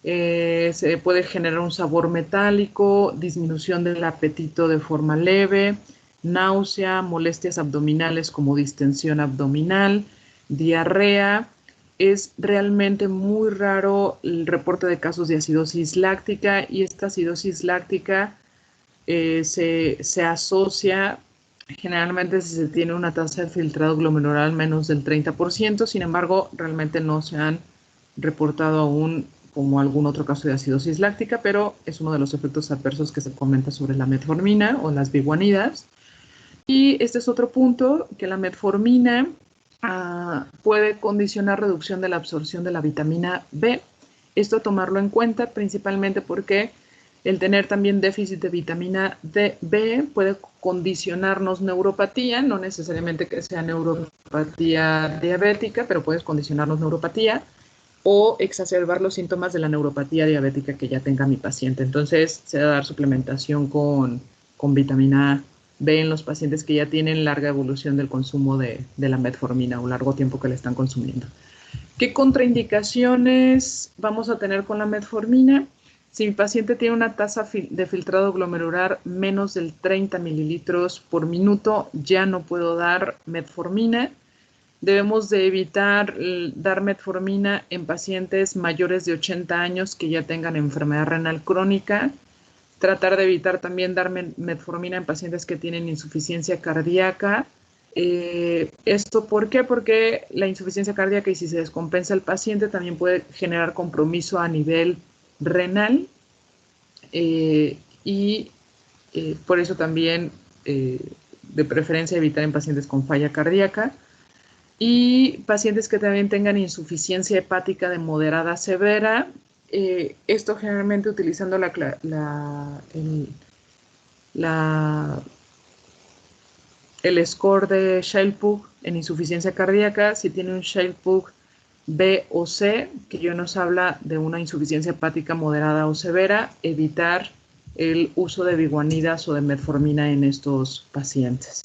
Se puede generar un sabor metálico, disminución del apetito de forma leve, náusea, molestias abdominales como distensión abdominal, diarrea. Es realmente muy raro el reporte de casos de acidosis láctica, y esta acidosis láctica se asocia generalmente si se tiene una tasa de filtrado glomerular menos del 30%, sin embargo, realmente no se han reportado aún como algún otro caso de acidosis láctica, pero es uno de los efectos adversos que se comenta sobre la metformina o las biguanidas. Y este es otro punto, que la metformina puede condicionar reducción de la absorción de la vitamina B. Esto tomarlo en cuenta principalmente porque el tener también déficit de vitamina B puede condicionarnos neuropatía, no necesariamente que sea neuropatía diabética, pero puede condicionarnos neuropatía o exacerbar los síntomas de la neuropatía diabética que ya tenga mi paciente. Entonces, se debe dar suplementación con vitamina B en los pacientes que ya tienen larga evolución del consumo de la metformina o largo tiempo que le están consumiendo. ¿Qué contraindicaciones vamos a tener con la metformina? Si mi paciente tiene una tasa de filtrado glomerular menos del 30 mililitros por minuto, ya no puedo dar metformina. Debemos de evitar dar metformina en pacientes mayores de 80 años que ya tengan enfermedad renal crónica. Tratar de evitar también dar metformina en pacientes que tienen insuficiencia cardíaca. ¿Esto por qué? Porque la insuficiencia cardíaca, y si se descompensa el paciente, también puede generar compromiso a nivel renal, y por eso también de preferencia evitar en pacientes con falla cardíaca y pacientes que también tengan insuficiencia hepática de moderada a severa. Esto generalmente utilizando el score de Child-Pugh en insuficiencia cardíaca. Si tiene un Child-Pugh B o C, que ya nos habla de una insuficiencia hepática moderada o severa, evitar el uso de biguanidas o de metformina en estos pacientes.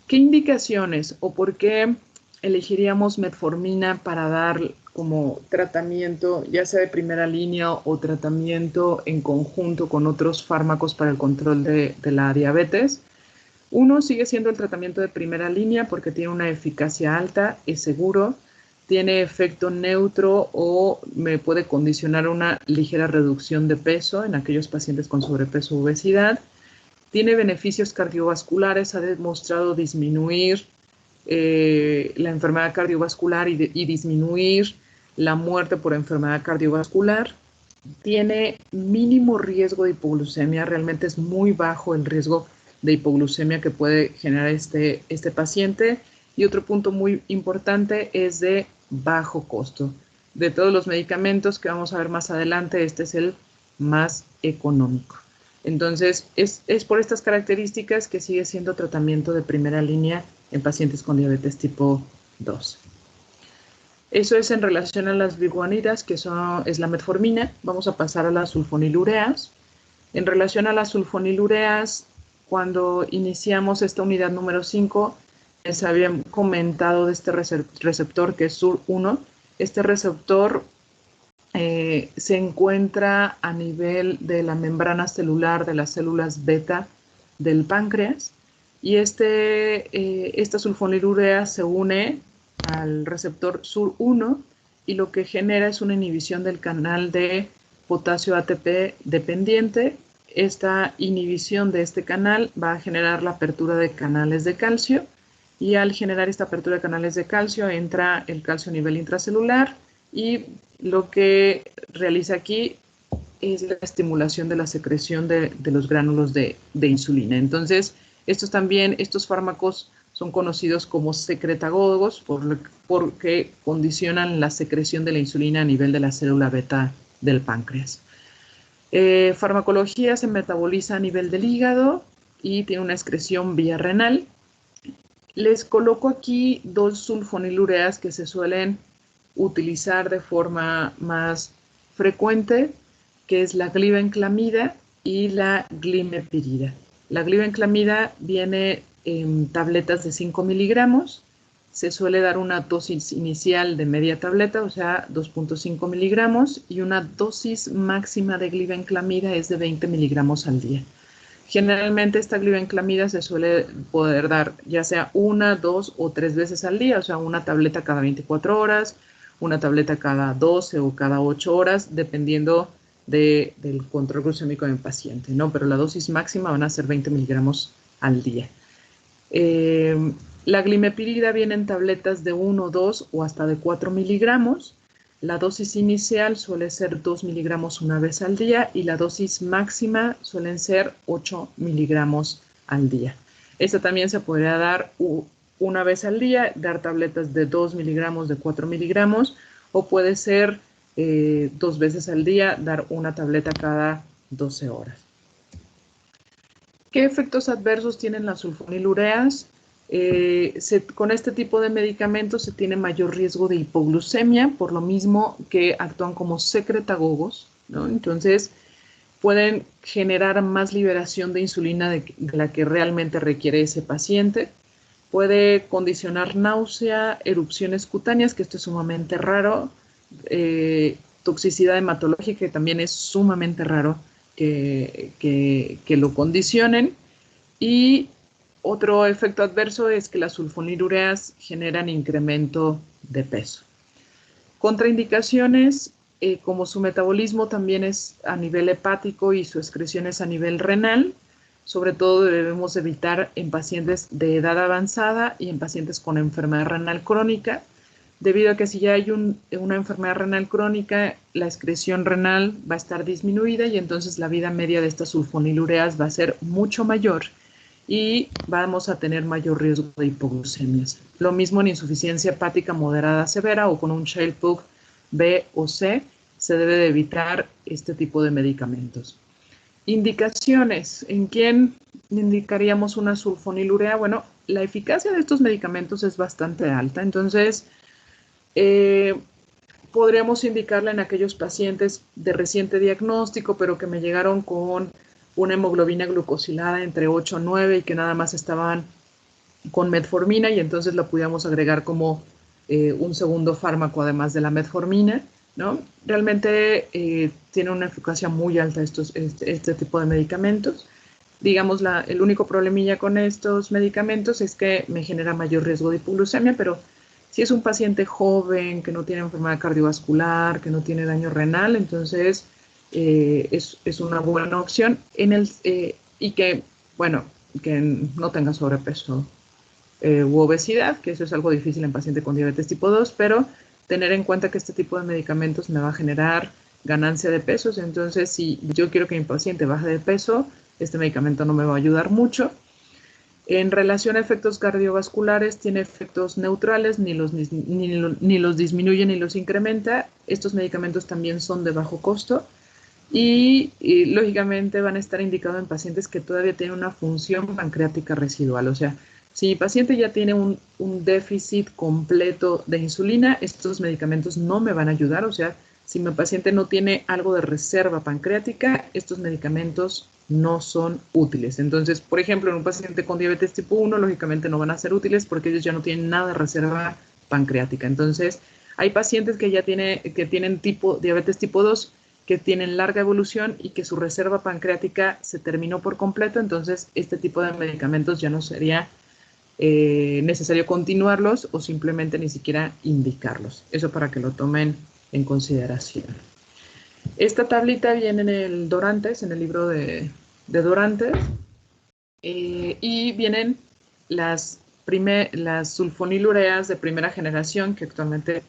¿Qué indicaciones o por qué elegiríamos metformina para dar como tratamiento, ya sea de primera línea o tratamiento en conjunto con otros fármacos para el control de la diabetes? Uno, sigue siendo el tratamiento de primera línea porque tiene una eficacia alta, es seguro, tiene efecto neutro o me puede condicionar una ligera reducción de peso en aquellos pacientes con sobrepeso o obesidad. Tiene beneficios cardiovasculares, ha demostrado disminuir la enfermedad cardiovascular y disminuir la muerte por enfermedad cardiovascular. Tiene mínimo riesgo de hipoglucemia, realmente es muy bajo el riesgo de hipoglucemia que puede generar este paciente. Y otro punto muy importante es de bajo costo. De todos los medicamentos que vamos a ver más adelante, este es el más económico. Entonces, es por estas características que sigue siendo tratamiento de primera línea en pacientes con diabetes tipo 2. Eso es en relación a las biguanidas, que es la metformina. Vamos a pasar a las sulfonilureas. En relación a las sulfonilureas, cuando iniciamos esta unidad número 5, les había comentado de este receptor que es SUR1. Este receptor se encuentra a nivel de la membrana celular de las células beta del páncreas, y esta sulfonilurea se une al receptor SUR1 y lo que genera es una inhibición del canal de potasio ATP dependiente. Esta inhibición de este canal va a generar la apertura de canales de calcio, y al generar esta apertura de canales de calcio entra el calcio a nivel intracelular, y lo que realiza aquí es la estimulación de la secreción de los gránulos de insulina. Entonces, estos fármacos son conocidos como secretagogos porque condicionan la secreción de la insulina a nivel de la célula beta del páncreas. Farmacología, se metaboliza a nivel del hígado y tiene una excreción vía renal. Les coloco aquí dos sulfonilureas que se suelen utilizar de forma más frecuente, que es la glibenclamida y la glimepirida. La glibenclamida viene en tabletas de 5 miligramos. Se suele dar una dosis inicial de media tableta, o sea, 2.5 miligramos, y una dosis máxima de glibenclamida es de 20 miligramos al día. Generalmente esta glibenclamida se suele poder dar ya sea 1, 2 o 3 veces al día, o sea, una tableta cada 24 horas, una tableta cada 12 o cada 8 horas, dependiendo del control glucémico del paciente, ¿no? Pero la dosis máxima van a ser 20 miligramos al día. La glimepirida viene en tabletas de 1, 2 o hasta de 4 miligramos. La dosis inicial suele ser 2 miligramos una vez al día y la dosis máxima suelen ser 8 miligramos al día. Esta también se podría dar una vez al día, dar tabletas de 2 miligramos, de 4 miligramos, o puede ser 2 veces al día, dar una tableta cada 12 horas. ¿Qué efectos adversos tienen las sulfonilureas? Con este tipo de medicamentos se tiene mayor riesgo de hipoglucemia, por lo mismo que actúan como secretagogos, ¿no? Entonces, pueden generar más liberación de insulina de la que realmente requiere ese paciente. Puede condicionar náusea, erupciones cutáneas, que esto es sumamente raro, toxicidad hematológica, que también es sumamente raro que lo condicionen. Y otro efecto adverso es que las sulfonilureas generan incremento de peso. Contraindicaciones, como su metabolismo también es a nivel hepático y su excreción es a nivel renal, Sobre todo debemos evitar en pacientes de edad avanzada y en pacientes con enfermedad renal crónica, debido a que si ya hay una enfermedad renal crónica, la excreción renal va a estar disminuida y entonces la vida media de estas sulfonilureas va a ser mucho mayor y vamos a tener mayor riesgo de hipoglucemias. Lo mismo en insuficiencia hepática moderada severa o con un Child-Pugh B o C, se debe de evitar este tipo de medicamentos. Indicaciones. ¿En quién indicaríamos una sulfonilurea? Bueno, la eficacia de estos medicamentos es bastante alta, entonces podríamos indicarla en aquellos pacientes de reciente diagnóstico, pero que me llegaron con una hemoglobina glucosilada entre 8 y 9 y que nada más estaban con metformina y entonces la pudiéramos agregar como un segundo fármaco además de la metformina, ¿no? Realmente tiene una eficacia muy alta este tipo de medicamentos. Digamos, el único problemilla con estos medicamentos es que me genera mayor riesgo de hipoglucemia, pero si es un paciente joven, que no tiene enfermedad cardiovascular, que no tiene daño renal, entonces es una buena opción y que, bueno, que no tenga sobrepeso u obesidad, que eso es algo difícil en paciente con diabetes tipo 2, pero tener en cuenta que este tipo de medicamentos me va a generar ganancia de pesos, entonces si yo quiero que mi paciente baje de peso, este medicamento no me va a ayudar mucho. En relación a efectos cardiovasculares, tiene efectos neutrales, ni los disminuye ni los incrementa. Estos medicamentos también son de bajo costo y lógicamente van a estar indicados en pacientes que todavía tienen una función pancreática residual. O sea, si el paciente ya tiene un déficit completo de insulina, estos medicamentos no me van a ayudar. O sea, si mi paciente no tiene algo de reserva pancreática, estos medicamentos no son útiles. Entonces, por ejemplo, en un paciente con diabetes tipo 1, lógicamente no van a ser útiles porque ellos ya no tienen nada de reserva pancreática. Entonces, hay pacientes que ya tienen diabetes tipo 2, que tienen larga evolución y que su reserva pancreática se terminó por completo. Entonces, este tipo de medicamentos ya no sería necesario continuarlos o simplemente ni siquiera indicarlos. Eso para que lo tomen en consideración. Esta tablita viene en el Dorantes, en el libro de Dorantes, y vienen las sulfonilureas de primera generación, que actualmente,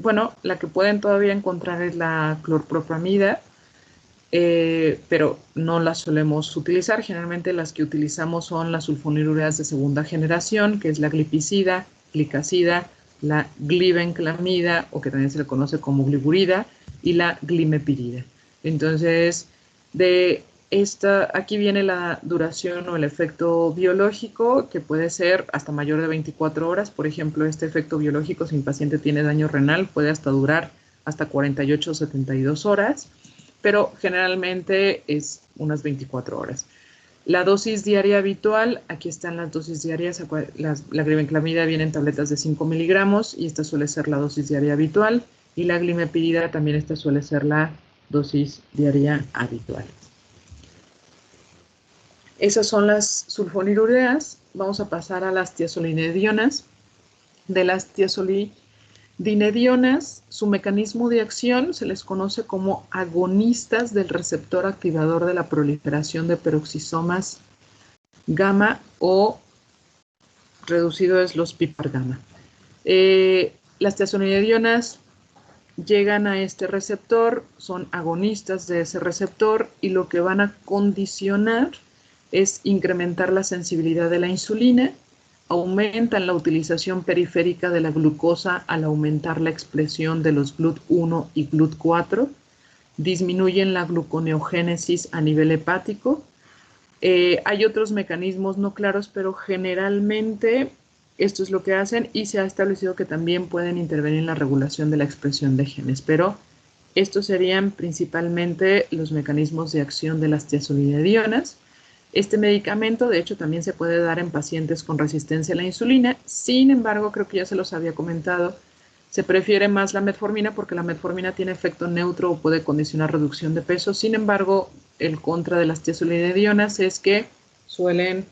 bueno, la que pueden todavía encontrar es la clorpropamida, pero no las solemos utilizar. Generalmente las que utilizamos son las sulfonilureas de segunda generación, que es la glipizida, glicazida, la glibenclamida, o que también se le conoce como gliburida, y la glimepirida. Entonces, aquí viene la duración o el efecto biológico, que puede ser hasta mayor de 24 horas. Por ejemplo, este efecto biológico, si el paciente tiene daño renal, puede durar hasta 48 o 72 horas, pero generalmente es unas 24 horas. La dosis diaria habitual, aquí están las dosis diarias, la glibenclamida viene en tabletas de 5 miligramos y esta suele ser la dosis diaria habitual, y la glimepirida también esta suele ser la dosis diaria habitual. Esas son las sulfonilureas. Vamos a pasar a las tiazolinedionas. De las tiazolinedionas, su mecanismo de acción se les conoce como agonistas del receptor activador de la proliferación de peroxisomas gamma, o reducido es los PIPAR gamma. Las tiazolinedionas llegan a este receptor, son agonistas de ese receptor y lo que van a condicionar es incrementar la sensibilidad de la insulina, aumentan la utilización periférica de la glucosa al aumentar la expresión de los GLUT1 y GLUT4, disminuyen la gluconeogénesis a nivel hepático. Hay otros mecanismos no claros, pero generalmente esto es lo que hacen, y se ha establecido que también pueden intervenir en la regulación de la expresión de genes, pero estos serían principalmente los mecanismos de acción de las tiazolinedionas. Este medicamento, de hecho, también se puede dar en pacientes con resistencia a la insulina. Sin embargo, creo que ya se los había comentado, se prefiere más la metformina porque la metformina tiene efecto neutro o puede condicionar reducción de peso. Sin embargo, el contra de las tiazolinedionas es que suelen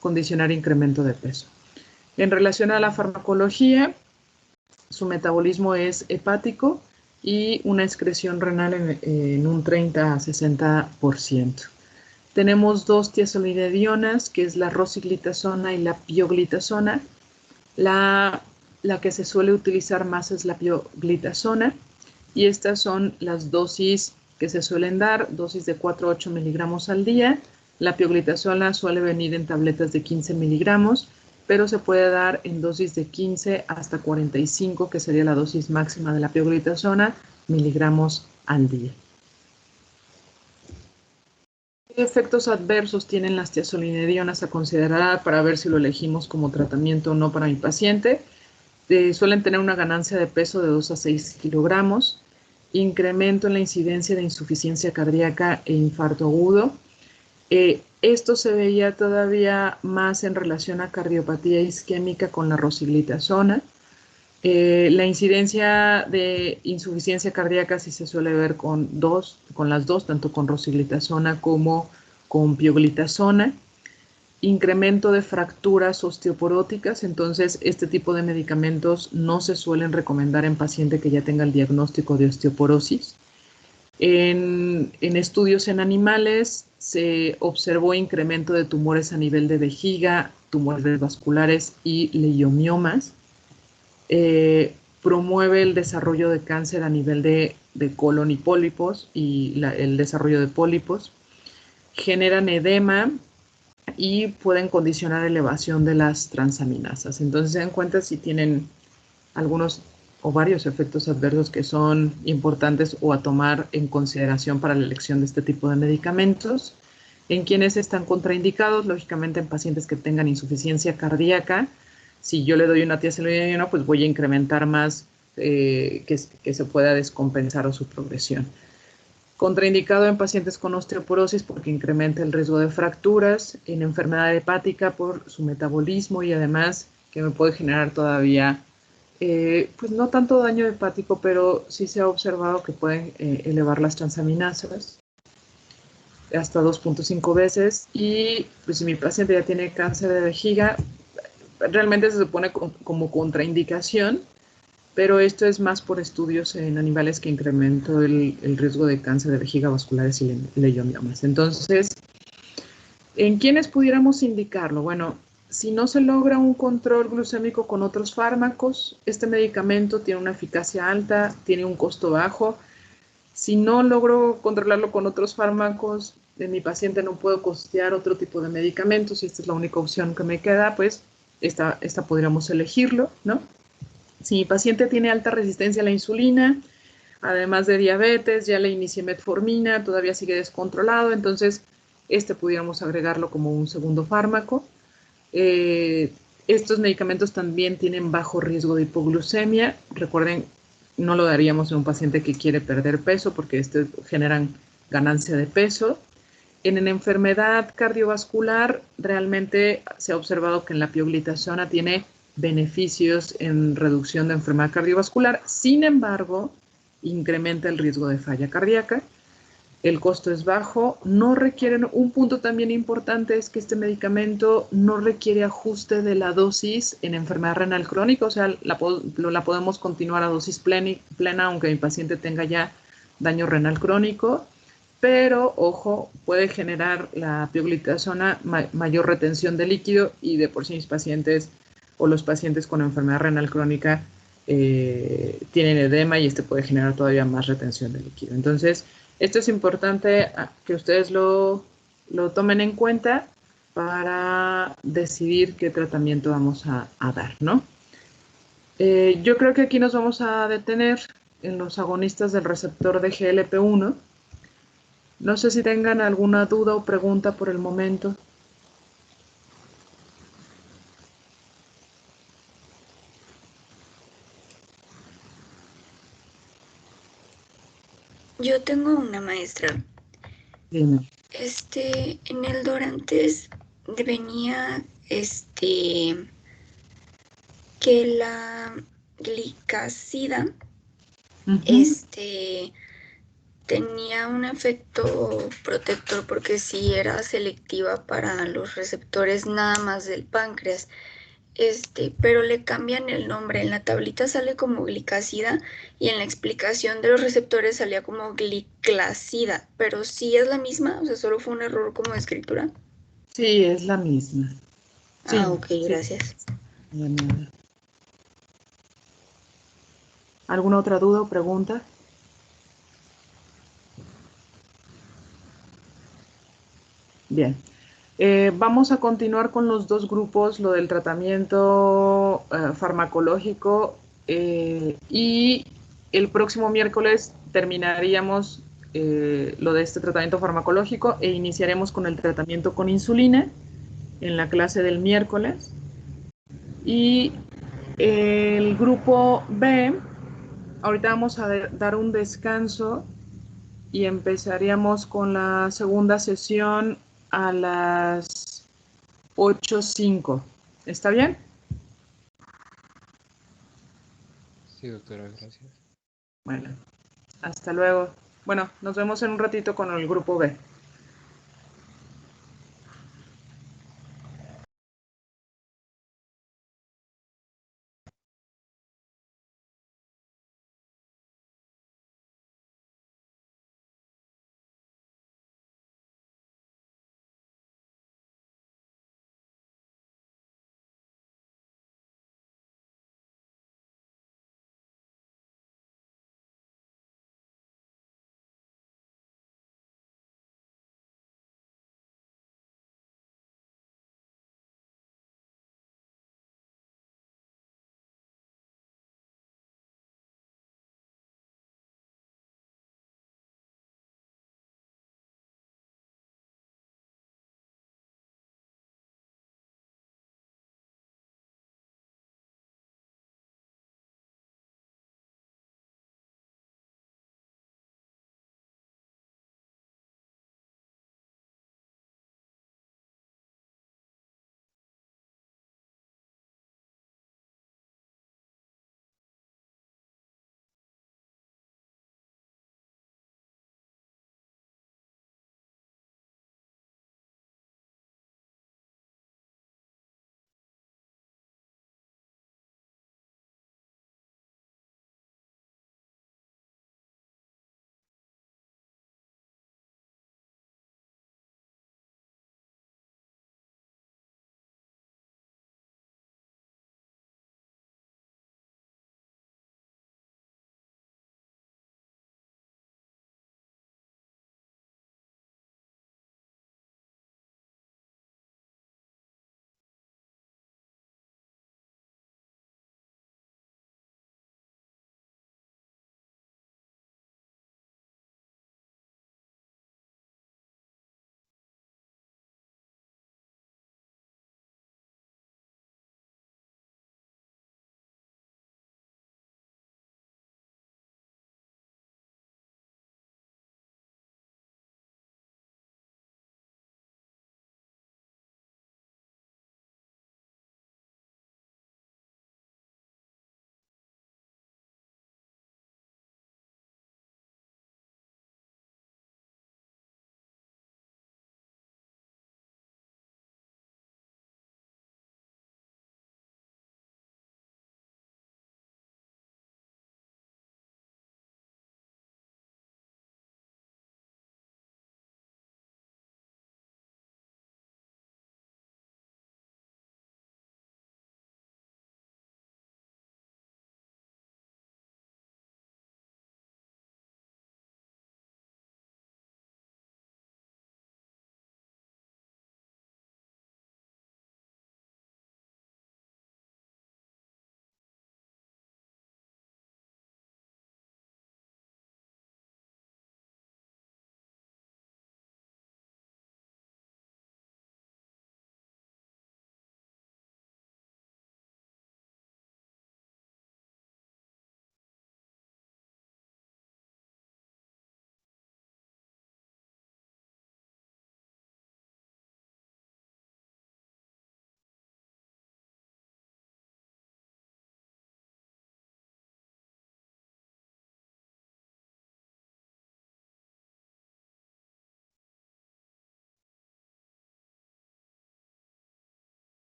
condicionar incremento de peso. En relación a la farmacología, su metabolismo es hepático y una excreción renal en un 30 a 60%. Tenemos dos tiazolidinedionas, que es la rosiglitazona y la pioglitazona. La que se suele utilizar más es la pioglitazona, y estas son las dosis que se suelen dar, dosis de 4 a 8 miligramos al día. La pioglitazona suele venir en tabletas de 15 miligramos, pero se puede dar en dosis de 15 hasta 45, que sería la dosis máxima de la pioglitazona, miligramos al día. ¿Qué efectos adversos tienen las tiazolinedionas a considerar para ver si lo elegimos como tratamiento o no para mi paciente? Suelen tener una ganancia de peso de 2 a 6 kilogramos, incremento en la incidencia de insuficiencia cardíaca e infarto agudo. Esto se veía todavía más en relación a cardiopatía isquémica con la rosiglitazona. La incidencia de insuficiencia cardíaca sí se suele ver con las dos, tanto con rosiglitazona como con pioglitazona. Incremento de fracturas osteoporóticas, entonces este tipo de medicamentos no se suelen recomendar en paciente que ya tenga el diagnóstico de osteoporosis. En estudios en animales se observó incremento de tumores a nivel de vejiga, tumores vasculares y leiomiomas. Promueve el desarrollo de cáncer a nivel de colon y pólipos y el desarrollo de pólipos. Generan edema y pueden condicionar elevación de las transaminasas. Entonces, se dan cuenta si tienen algunos o varios efectos adversos que son importantes o a tomar en consideración para la elección de este tipo de medicamentos. En quienes están contraindicados, lógicamente en pacientes que tengan insuficiencia cardíaca, si yo le doy una tiazolidinedona, pues voy a incrementar más que se pueda descompensar o su progresión. Contraindicado en pacientes con osteoporosis porque incrementa el riesgo de fracturas, en enfermedad hepática por su metabolismo y además que me puede generar todavía, pues no tanto daño hepático, pero sí se ha observado que pueden elevar las transaminasas hasta 2.5 veces. Y pues si mi paciente ya tiene cáncer de vejiga, realmente se supone como contraindicación, pero esto es más por estudios en animales que incrementó el riesgo de cáncer de vejiga, vasculares y leiomiomas. Entonces, ¿en quiénes pudiéramos indicarlo? Bueno, si no se logra un control glucémico con otros fármacos, este medicamento tiene una eficacia alta, tiene un costo bajo. Si no logro controlarlo con otros fármacos, de mi paciente no puedo costear otro tipo de medicamentos y esta es la única opción que me queda, pues esta podríamos elegirlo, ¿no? Si mi paciente tiene alta resistencia a la insulina, además de diabetes, ya le inicié metformina, todavía sigue descontrolado, entonces pudiéramos agregarlo como un segundo fármaco. Estos medicamentos también tienen bajo riesgo de hipoglucemia. Recuerden, no lo daríamos en un paciente que quiere perder peso porque generan ganancia de peso. En la enfermedad cardiovascular, realmente se ha observado que en la pioglitazona tiene beneficios en reducción de enfermedad cardiovascular. Sin embargo, incrementa el riesgo de falla cardíaca. El costo es bajo. No requieren, un punto también importante es que este medicamento no requiere ajuste de la dosis en enfermedad renal crónica, o sea, la podemos continuar a dosis plena, aunque mi paciente tenga ya daño renal crónico. Pero, ojo, puede generar la pioglitazona mayor retención de líquido y de por sí mis pacientes o los pacientes con enfermedad renal crónica tienen edema y puede generar todavía más retención de líquido. Entonces, esto es importante que ustedes lo tomen en cuenta para decidir qué tratamiento vamos a dar, ¿no? Yo creo que aquí nos vamos a detener en los agonistas del receptor de GLP-1. No sé si tengan alguna duda o pregunta por el momento. Yo tengo una maestra. Dime. En el Dorantes venía que la glicazida tenía un efecto protector porque sí era selectiva para los receptores nada más del páncreas. pero le cambian el nombre. En la tablita sale como glicasida y en la explicación de los receptores salía como gliclacida, pero sí es la misma, o sea, solo fue un error como de escritura. Sí, es la misma. Ah, Sí, ok, sí. gracias. De nada. ¿Alguna otra duda o pregunta? Bien. Vamos a continuar con los dos grupos, lo del tratamiento farmacológico y el próximo miércoles terminaríamos lo de este tratamiento farmacológico e iniciaremos con el tratamiento con insulina en la clase del miércoles. Y el grupo B, ahorita vamos a dar un descanso y empezaríamos con la segunda sesión a las 8:05. ¿Está bien? Sí, doctora, gracias. Bueno, hasta luego. Bueno, nos vemos en un ratito con el grupo B.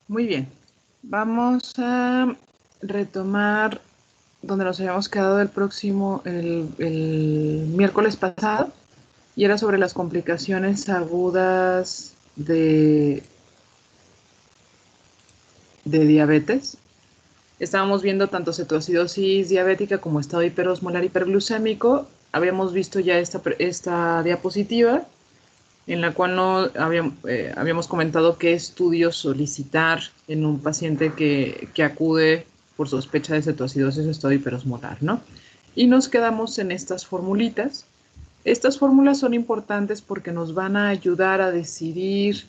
Muy bien. Vamos a retomar donde nos habíamos quedado el miércoles pasado, y era sobre las complicaciones agudas de diabetes. Estábamos viendo tanto cetoacidosis diabética como estado hiperosmolar hiperglucémico. Habíamos visto ya esta diapositiva, en la cual no habíamos comentado qué estudios solicitar en un paciente que acude por sospecha de cetoacidosis o estado hiperosmolar, ¿no? Y nos quedamos en estas formulitas. Estas fórmulas son importantes porque nos van a ayudar a decidir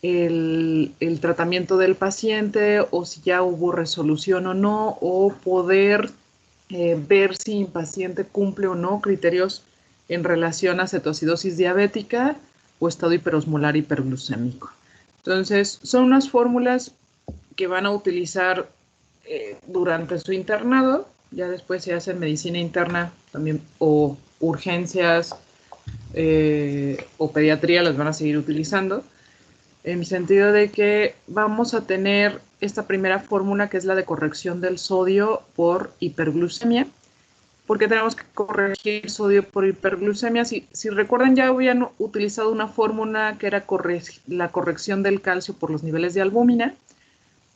el tratamiento del paciente, o si ya hubo resolución o no, o poder ver si el paciente cumple o no criterios en relación a cetoacidosis diabética o estado hiperosmolar hiperglucémico. Entonces, son unas fórmulas que van a utilizar durante su internado. Ya después se hace medicina interna también, o urgencias o pediatría, las van a seguir utilizando, en el sentido de que vamos a tener esta primera fórmula, que es la de corrección del sodio por hiperglucemia. ¿Por qué tenemos que corregir el sodio por hiperglucemia? Si recuerdan, ya habían utilizado una fórmula que era la corrección del calcio por los niveles de albúmina.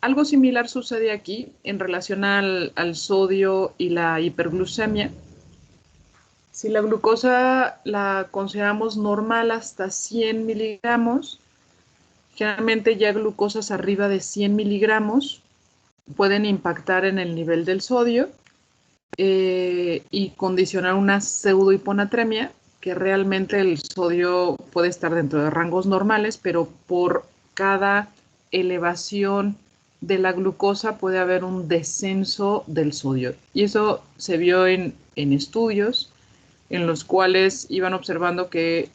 Algo similar sucede aquí en relación al sodio y la hiperglucemia. Si la glucosa la consideramos normal hasta 100 miligramos, generalmente ya glucosas arriba de 100 miligramos pueden impactar en el nivel del sodio y condicionar una pseudohiponatremia, que realmente el sodio puede estar dentro de rangos normales, pero por cada elevación de la glucosa puede haber un descenso del sodio. Y eso se vio en estudios en los cuales iban observando que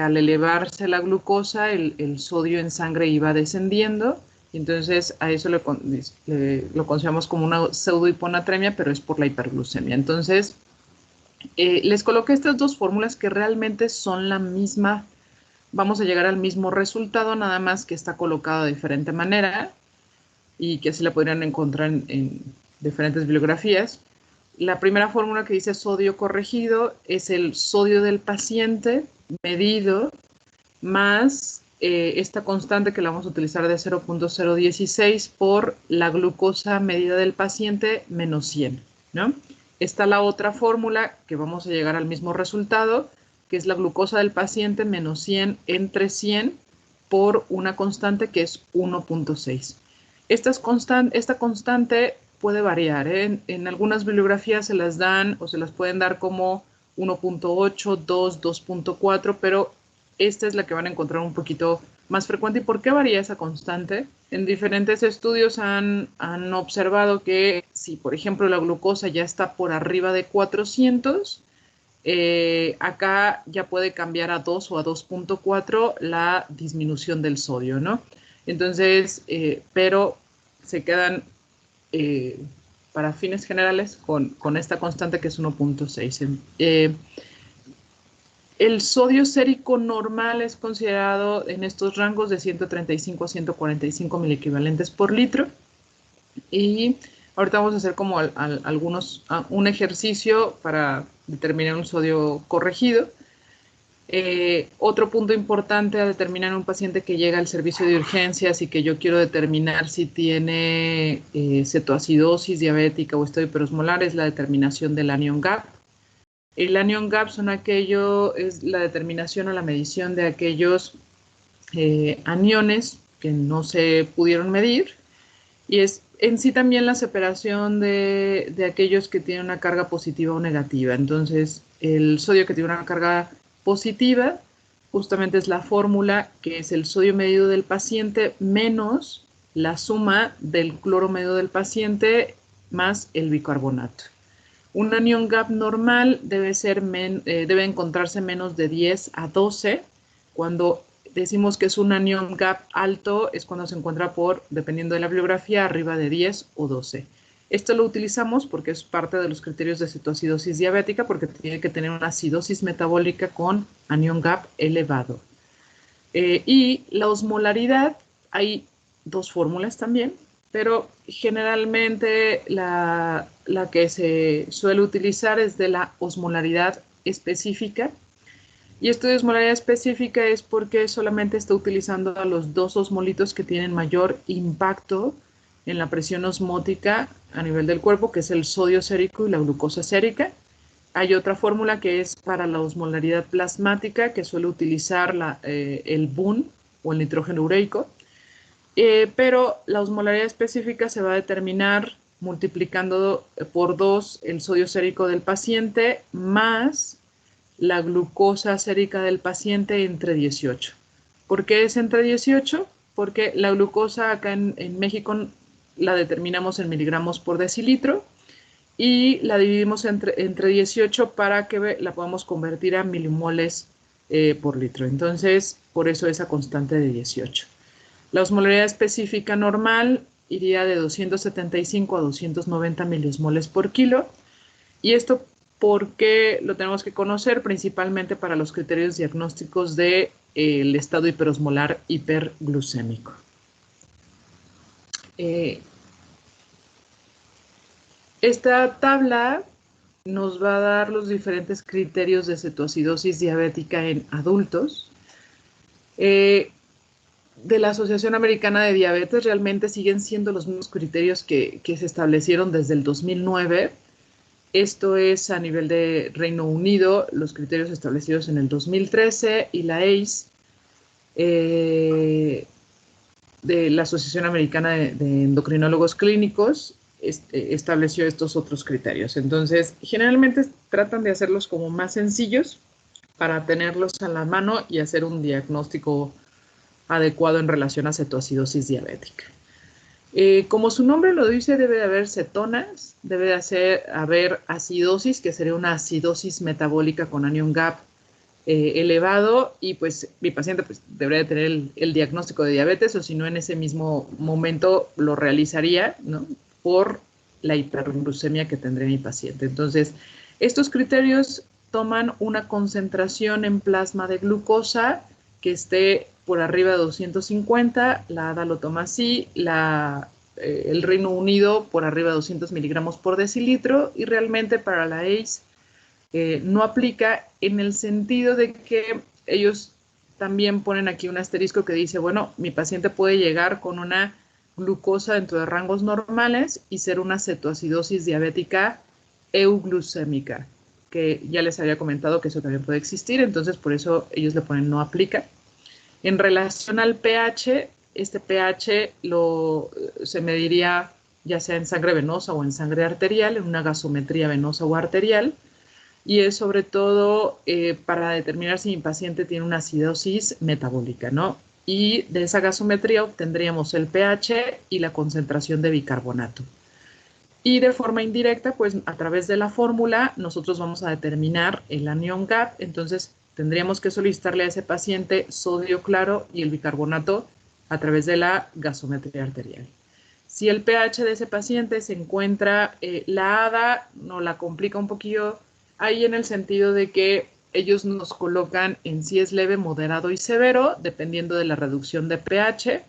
al elevarse la glucosa, el sodio en sangre iba descendiendo, y entonces a eso lo consideramos como una pseudohiponatremia, pero es por la hiperglucemia. Entonces, les coloqué estas dos fórmulas que realmente son la misma, vamos a llegar al mismo resultado, nada más que está colocado de diferente manera, y que así la podrían encontrar en diferentes bibliografías. La primera fórmula, que dice sodio corregido, es el sodio del paciente medido más esta constante que la vamos a utilizar de 0.016 por la glucosa medida del paciente menos 100, ¿no? Está la otra fórmula, que vamos a llegar al mismo resultado, que es la glucosa del paciente menos 100 entre 100 por una constante que es 1.6. Esta constante puede variar, ¿eh? En algunas bibliografías se las dan o se las pueden dar como 1.8, 2, 2.4, pero esta es la que van a encontrar un poquito más frecuente. ¿Y por qué varía esa constante? En diferentes estudios han observado que si, por ejemplo, la glucosa ya está por arriba de 400, acá ya puede cambiar a 2 o a 2.4 la disminución del sodio, ¿no? Entonces, pero se quedan para fines generales con esta constante, que es 1.6. El sodio sérico normal es considerado en estos rangos de 135 a 145 miliequivalentes por litro. Y ahorita vamos a hacer como un ejercicio para determinar un sodio corregido. Otro punto importante a determinar en un paciente que llega al servicio de urgencias y que yo quiero determinar si tiene cetoacidosis diabética o estado hiperosmolar es la determinación del anion gap. El anion gap es la determinación o la medición de aquellos aniones que no se pudieron medir, y es en sí también la separación de aquellos que tienen una carga positiva o negativa. Entonces, el sodio que tiene una carga positiva justamente es la fórmula, que es el sodio medido del paciente menos la suma del cloro medido del paciente más el bicarbonato. Un anion gap normal debe encontrarse menos de 10 a 12. Cuando decimos que es un anion gap alto, es cuando se encuentra dependiendo de la bibliografía, arriba de 10 o 12. Esto lo utilizamos porque es parte de los criterios de cetoacidosis diabética, porque tiene que tener una acidosis metabólica con anion gap elevado. Y la osmolaridad, hay dos fórmulas también, pero generalmente la que se suele utilizar es de la osmolaridad específica. Y esto de osmolaridad específica es porque solamente está utilizando a los dos osmolitos que tienen mayor impacto en la presión osmótica a nivel del cuerpo, que es el sodio sérico y la glucosa sérica. Hay otra fórmula que es para la osmolaridad plasmática, que suele utilizar el BUN o el nitrógeno ureico. Pero la osmolaridad específica se va a determinar multiplicando por 2 el sodio sérico del paciente más la glucosa sérica del paciente entre 18. ¿Por qué es entre 18? Porque la glucosa acá en México la determinamos en miligramos por decilitro y la dividimos entre 18 para que la podamos convertir a milimoles por litro. Entonces, por eso esa constante de 18. La osmolaridad específica normal iría de 275 a 290 miliosmoles por kilo. Y esto, ¿por qué lo tenemos que conocer? Principalmente para los criterios diagnósticos del estado hiperosmolar hiperglucémico. Esta tabla nos va a dar los diferentes criterios de cetoacidosis diabética en adultos. De la Asociación Americana de Diabetes realmente siguen siendo los mismos criterios que se establecieron desde el 2009. Esto es a nivel de Reino Unido, los criterios establecidos en el 2013 y la ACE de la Asociación Americana de Endocrinólogos Clínicos estableció estos otros criterios. Entonces, generalmente tratan de hacerlos como más sencillos para tenerlos a la mano y hacer un diagnóstico adecuado en relación a cetoacidosis diabética. Como su nombre lo dice, debe de haber cetonas, debe de haber acidosis, que sería una acidosis metabólica con anion gap elevado, y pues mi paciente pues, debería de tener el diagnóstico de diabetes, o si no, en ese mismo momento lo realizaría, ¿no?, por la hiperglucemia que tendría mi paciente. Entonces, estos criterios toman una concentración en plasma de glucosa que esté por arriba de 250, la ADA lo toma así, el Reino Unido por arriba de 200 miligramos por decilitro, y realmente para la ACE no aplica en el sentido de que ellos también ponen aquí un asterisco que dice, bueno, mi paciente puede llegar con una glucosa dentro de rangos normales y ser una cetoacidosis diabética euglucémica, que ya les había comentado que eso también puede existir, entonces por eso ellos le ponen no aplica. En relación al pH, este pH se mediría ya sea en sangre venosa o en sangre arterial, en una gasometría venosa o arterial, y es sobre todo para determinar si mi paciente tiene una acidosis metabólica, ¿no? Y de esa gasometría obtendríamos el pH y la concentración de bicarbonato. Y de forma indirecta, pues a través de la fórmula, nosotros vamos a determinar el anion gap. Entonces, tendríamos que solicitarle a ese paciente sodio claro y el bicarbonato a través de la gasometría arterial. Si el pH de ese paciente se encuentra, la ADA nos la complica un poquillo ahí en el sentido de que ellos nos colocan en si es leve, moderado y severo, dependiendo de la reducción de pH.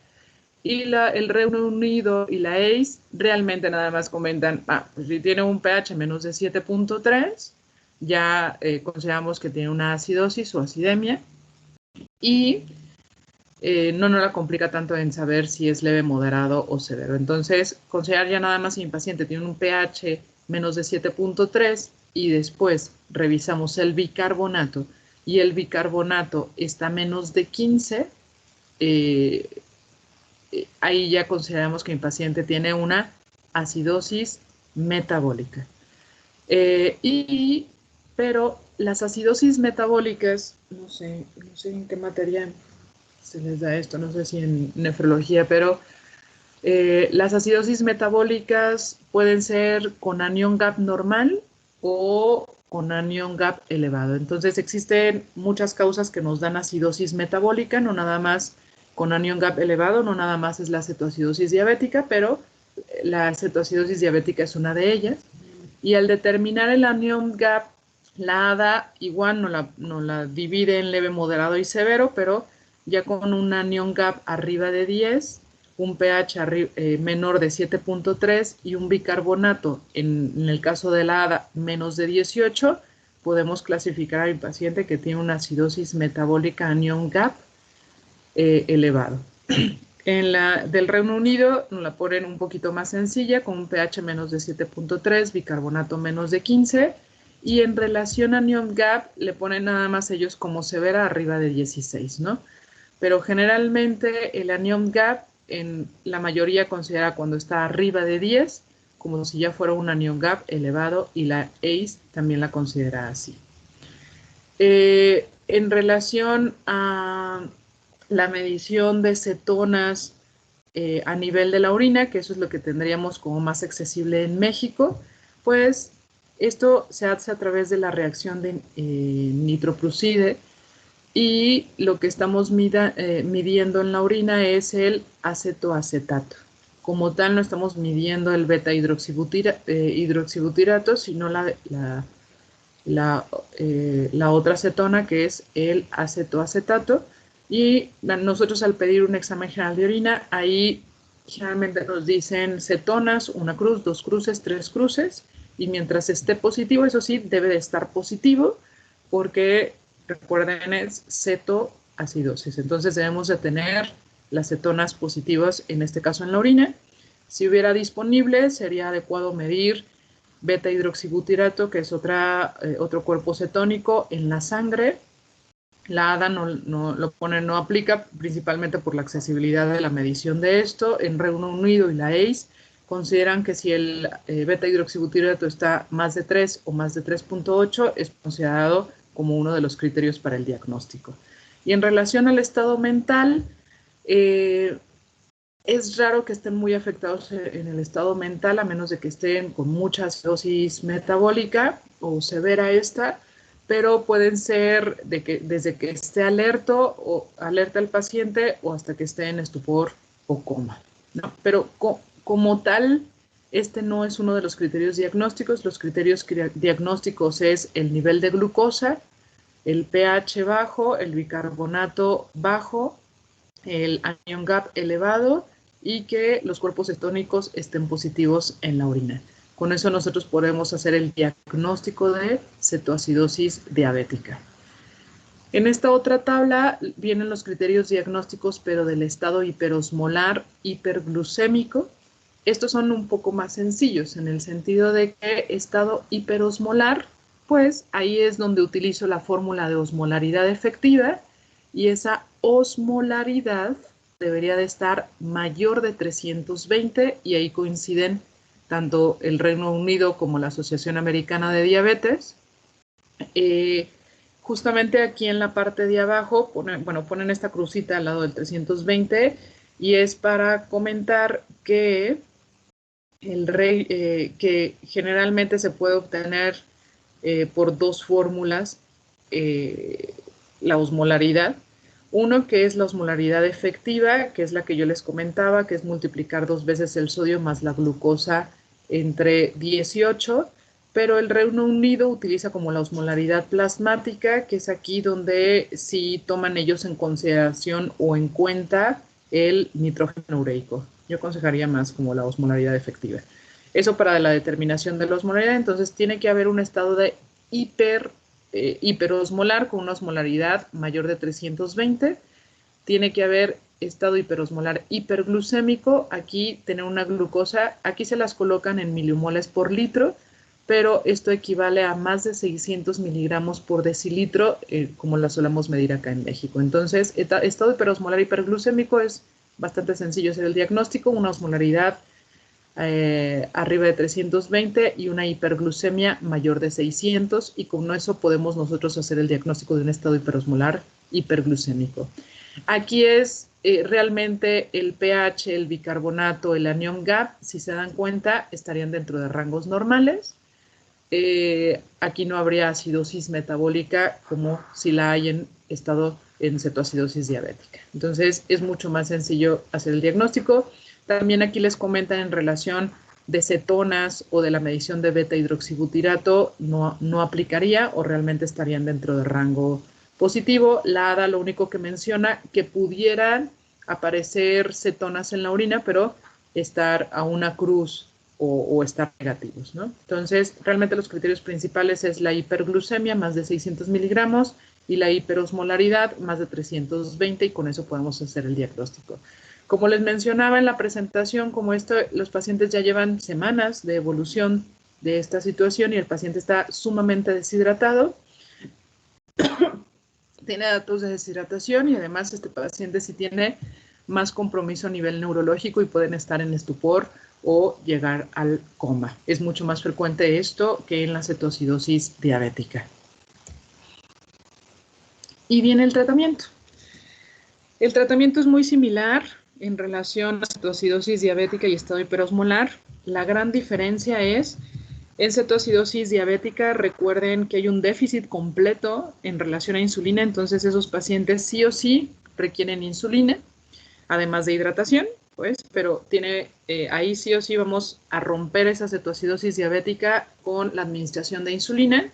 Y el Reino Unido y la ACE realmente nada más comentan, pues si tiene un pH menos de 7.3, ya consideramos que tiene una acidosis o acidemia, y no nos la complica tanto en saber si es leve, moderado o severo. Entonces, considerar ya nada más si mi paciente tiene un pH menos de 7.3 y después revisamos el bicarbonato y el bicarbonato está menos de 15, ahí ya consideramos que mi paciente tiene una acidosis metabólica. Pero las acidosis metabólicas, no sé en qué materia se les da esto, no sé si en nefrología, pero las acidosis metabólicas pueden ser con anion gap normal o con anion gap elevado. Entonces existen muchas causas que nos dan acidosis metabólica, no nada más con anion gap elevado, no nada más es la cetoacidosis diabética, pero la cetoacidosis diabética es una de ellas. Y al determinar el anion gap, la ADA igual no la divide en leve, moderado y severo, pero ya con un anion gap arriba de 10 un pH menor de 7.3 y un bicarbonato, en el caso de la ADA, menos de 18, podemos clasificar a mi paciente que tiene una acidosis metabólica anion gap elevado. En la del Reino Unido nos la ponen un poquito más sencilla, con un pH menos de 7.3, bicarbonato menos de 15, y en relación a anion gap le ponen nada más ellos como severa arriba de 16, ¿no? Pero generalmente el anion gap en la mayoría considera cuando está arriba de 10, como si ya fuera un anion gap elevado, y la ACE también la considera así. En relación a la medición de cetonas a nivel de la orina, que eso es lo que tendríamos como más accesible en México, pues esto se hace a través de la reacción de nitroprusside, y lo que estamos midiendo en la orina es el acetoacetato. Como tal, no estamos midiendo el beta hidroxibutirato, sino la otra cetona, que es el acetoacetato. Y nosotros, al pedir un examen general de orina, ahí generalmente nos dicen cetonas, 1 cruz, 2 cruces, 3 cruces, y mientras esté positivo, eso sí, debe de estar positivo, porque recuerden, es cetoacidosis. Entonces debemos de tener las cetonas positivas, en este caso en la orina. Si hubiera disponible, sería adecuado medir beta hidroxibutirato, que es otro cuerpo cetónico, en la sangre. La ADA no aplica, principalmente por la accesibilidad de la medición de esto. En Reino Unido y la ACE consideran que si el beta hidroxibutirato está más de 3 o más de 3.8, es considerado como uno de los criterios para el diagnóstico. Y en relación al estado mental, es raro que estén muy afectados en el estado mental, a menos de que estén con mucha acidosis metabólica o severa esta, pero pueden ser desde que esté alerta el paciente, o hasta que esté en estupor o coma, ¿no? Pero como tal, este no es uno de los criterios diagnósticos. Los criterios diagnósticos es el nivel de glucosa, el pH bajo, el bicarbonato bajo, el anion gap elevado, y que los cuerpos cetónicos estén positivos en la orina. Con eso nosotros podemos hacer el diagnóstico de cetoacidosis diabética. En esta otra tabla vienen los criterios diagnósticos, pero del estado hiperosmolar hiperglucémico. Estos son un poco más sencillos, en el sentido de que estado hiperosmolar, pues ahí es donde utilizo la fórmula de osmolaridad efectiva, y esa osmolaridad debería de estar mayor de 320, y ahí coinciden tanto el Reino Unido como la Asociación Americana de Diabetes. Justamente aquí en la parte de abajo ponen esta crucita al lado del 320, y es para comentar que que generalmente se puede obtener por dos fórmulas la osmolaridad. Uno, que es la osmolaridad efectiva, que es la que yo les comentaba, que es multiplicar 2 veces el sodio más la glucosa entre 18, pero el Reino Unido utiliza como la osmolaridad plasmática, que es aquí donde sí toman ellos en consideración o en cuenta el nitrógeno ureico. Yo aconsejaría más como la osmolaridad efectiva. Eso para la determinación de la osmolaridad. Entonces tiene que haber un estado de hiperosmolar con una osmolaridad mayor de 320. Tiene que haber estado hiperosmolar hiperglucémico. Aquí tener una glucosa, aquí se las colocan en milimoles por litro, pero esto equivale a más de 600 miligramos por decilitro, como la solemos medir acá en México. Entonces, estado hiperosmolar hiperglucémico es bastante sencillo hacer el diagnóstico, una osmolaridad arriba de 320 y una hiperglucemia mayor de 600, y con eso podemos nosotros hacer el diagnóstico de un estado hiperosmolar hiperglucémico. Aquí es realmente el pH, el bicarbonato, el anion gap, si se dan cuenta, estarían dentro de rangos normales. Aquí no habría acidosis metabólica como si la hay en estado en cetoacidosis diabética. Entonces es mucho más sencillo hacer el diagnóstico. También aquí les comentan en relación de cetonas o de la medición de beta hidroxibutirato, no aplicaría, o realmente estarían dentro de rango positivo. La ADA lo único que menciona que pudieran aparecer cetonas en la orina, pero estar a una cruz o estar negativos, ¿no? Entonces, realmente los criterios principales es la hiperglucemia, más de 600 miligramos, y la hiperosmolaridad, más de 320, y con eso podemos hacer el diagnóstico. Como les mencionaba en la presentación, como esto, los pacientes ya llevan semanas de evolución de esta situación y el paciente está sumamente deshidratado, tiene datos de deshidratación y además este paciente sí tiene más compromiso a nivel neurológico y pueden estar en estupor o llegar al coma. Es mucho más frecuente esto que en la cetoacidosis diabética. Y viene el tratamiento. El tratamiento es muy similar en relación a cetoacidosis diabética y estado hiperosmolar. La gran diferencia es, en cetoacidosis diabética, recuerden que hay un déficit completo en relación a insulina, entonces esos pacientes sí o sí requieren insulina, además de hidratación, pues, pero ahí sí o sí vamos a romper esa cetoacidosis diabética con la administración de insulina.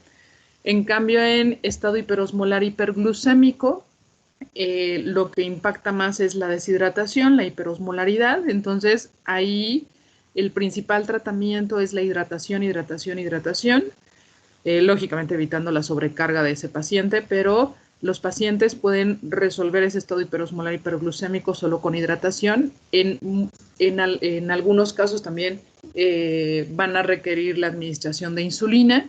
En cambio, en estado hiperosmolar hiperglucémico, lo que impacta más es la deshidratación, la hiperosmolaridad. Entonces, ahí el principal tratamiento es la hidratación, hidratación, hidratación, lógicamente evitando la sobrecarga de ese paciente, pero los pacientes pueden resolver ese estado hiperosmolar hiperglucémico solo con hidratación. En algunos casos también van a requerir la administración de insulina,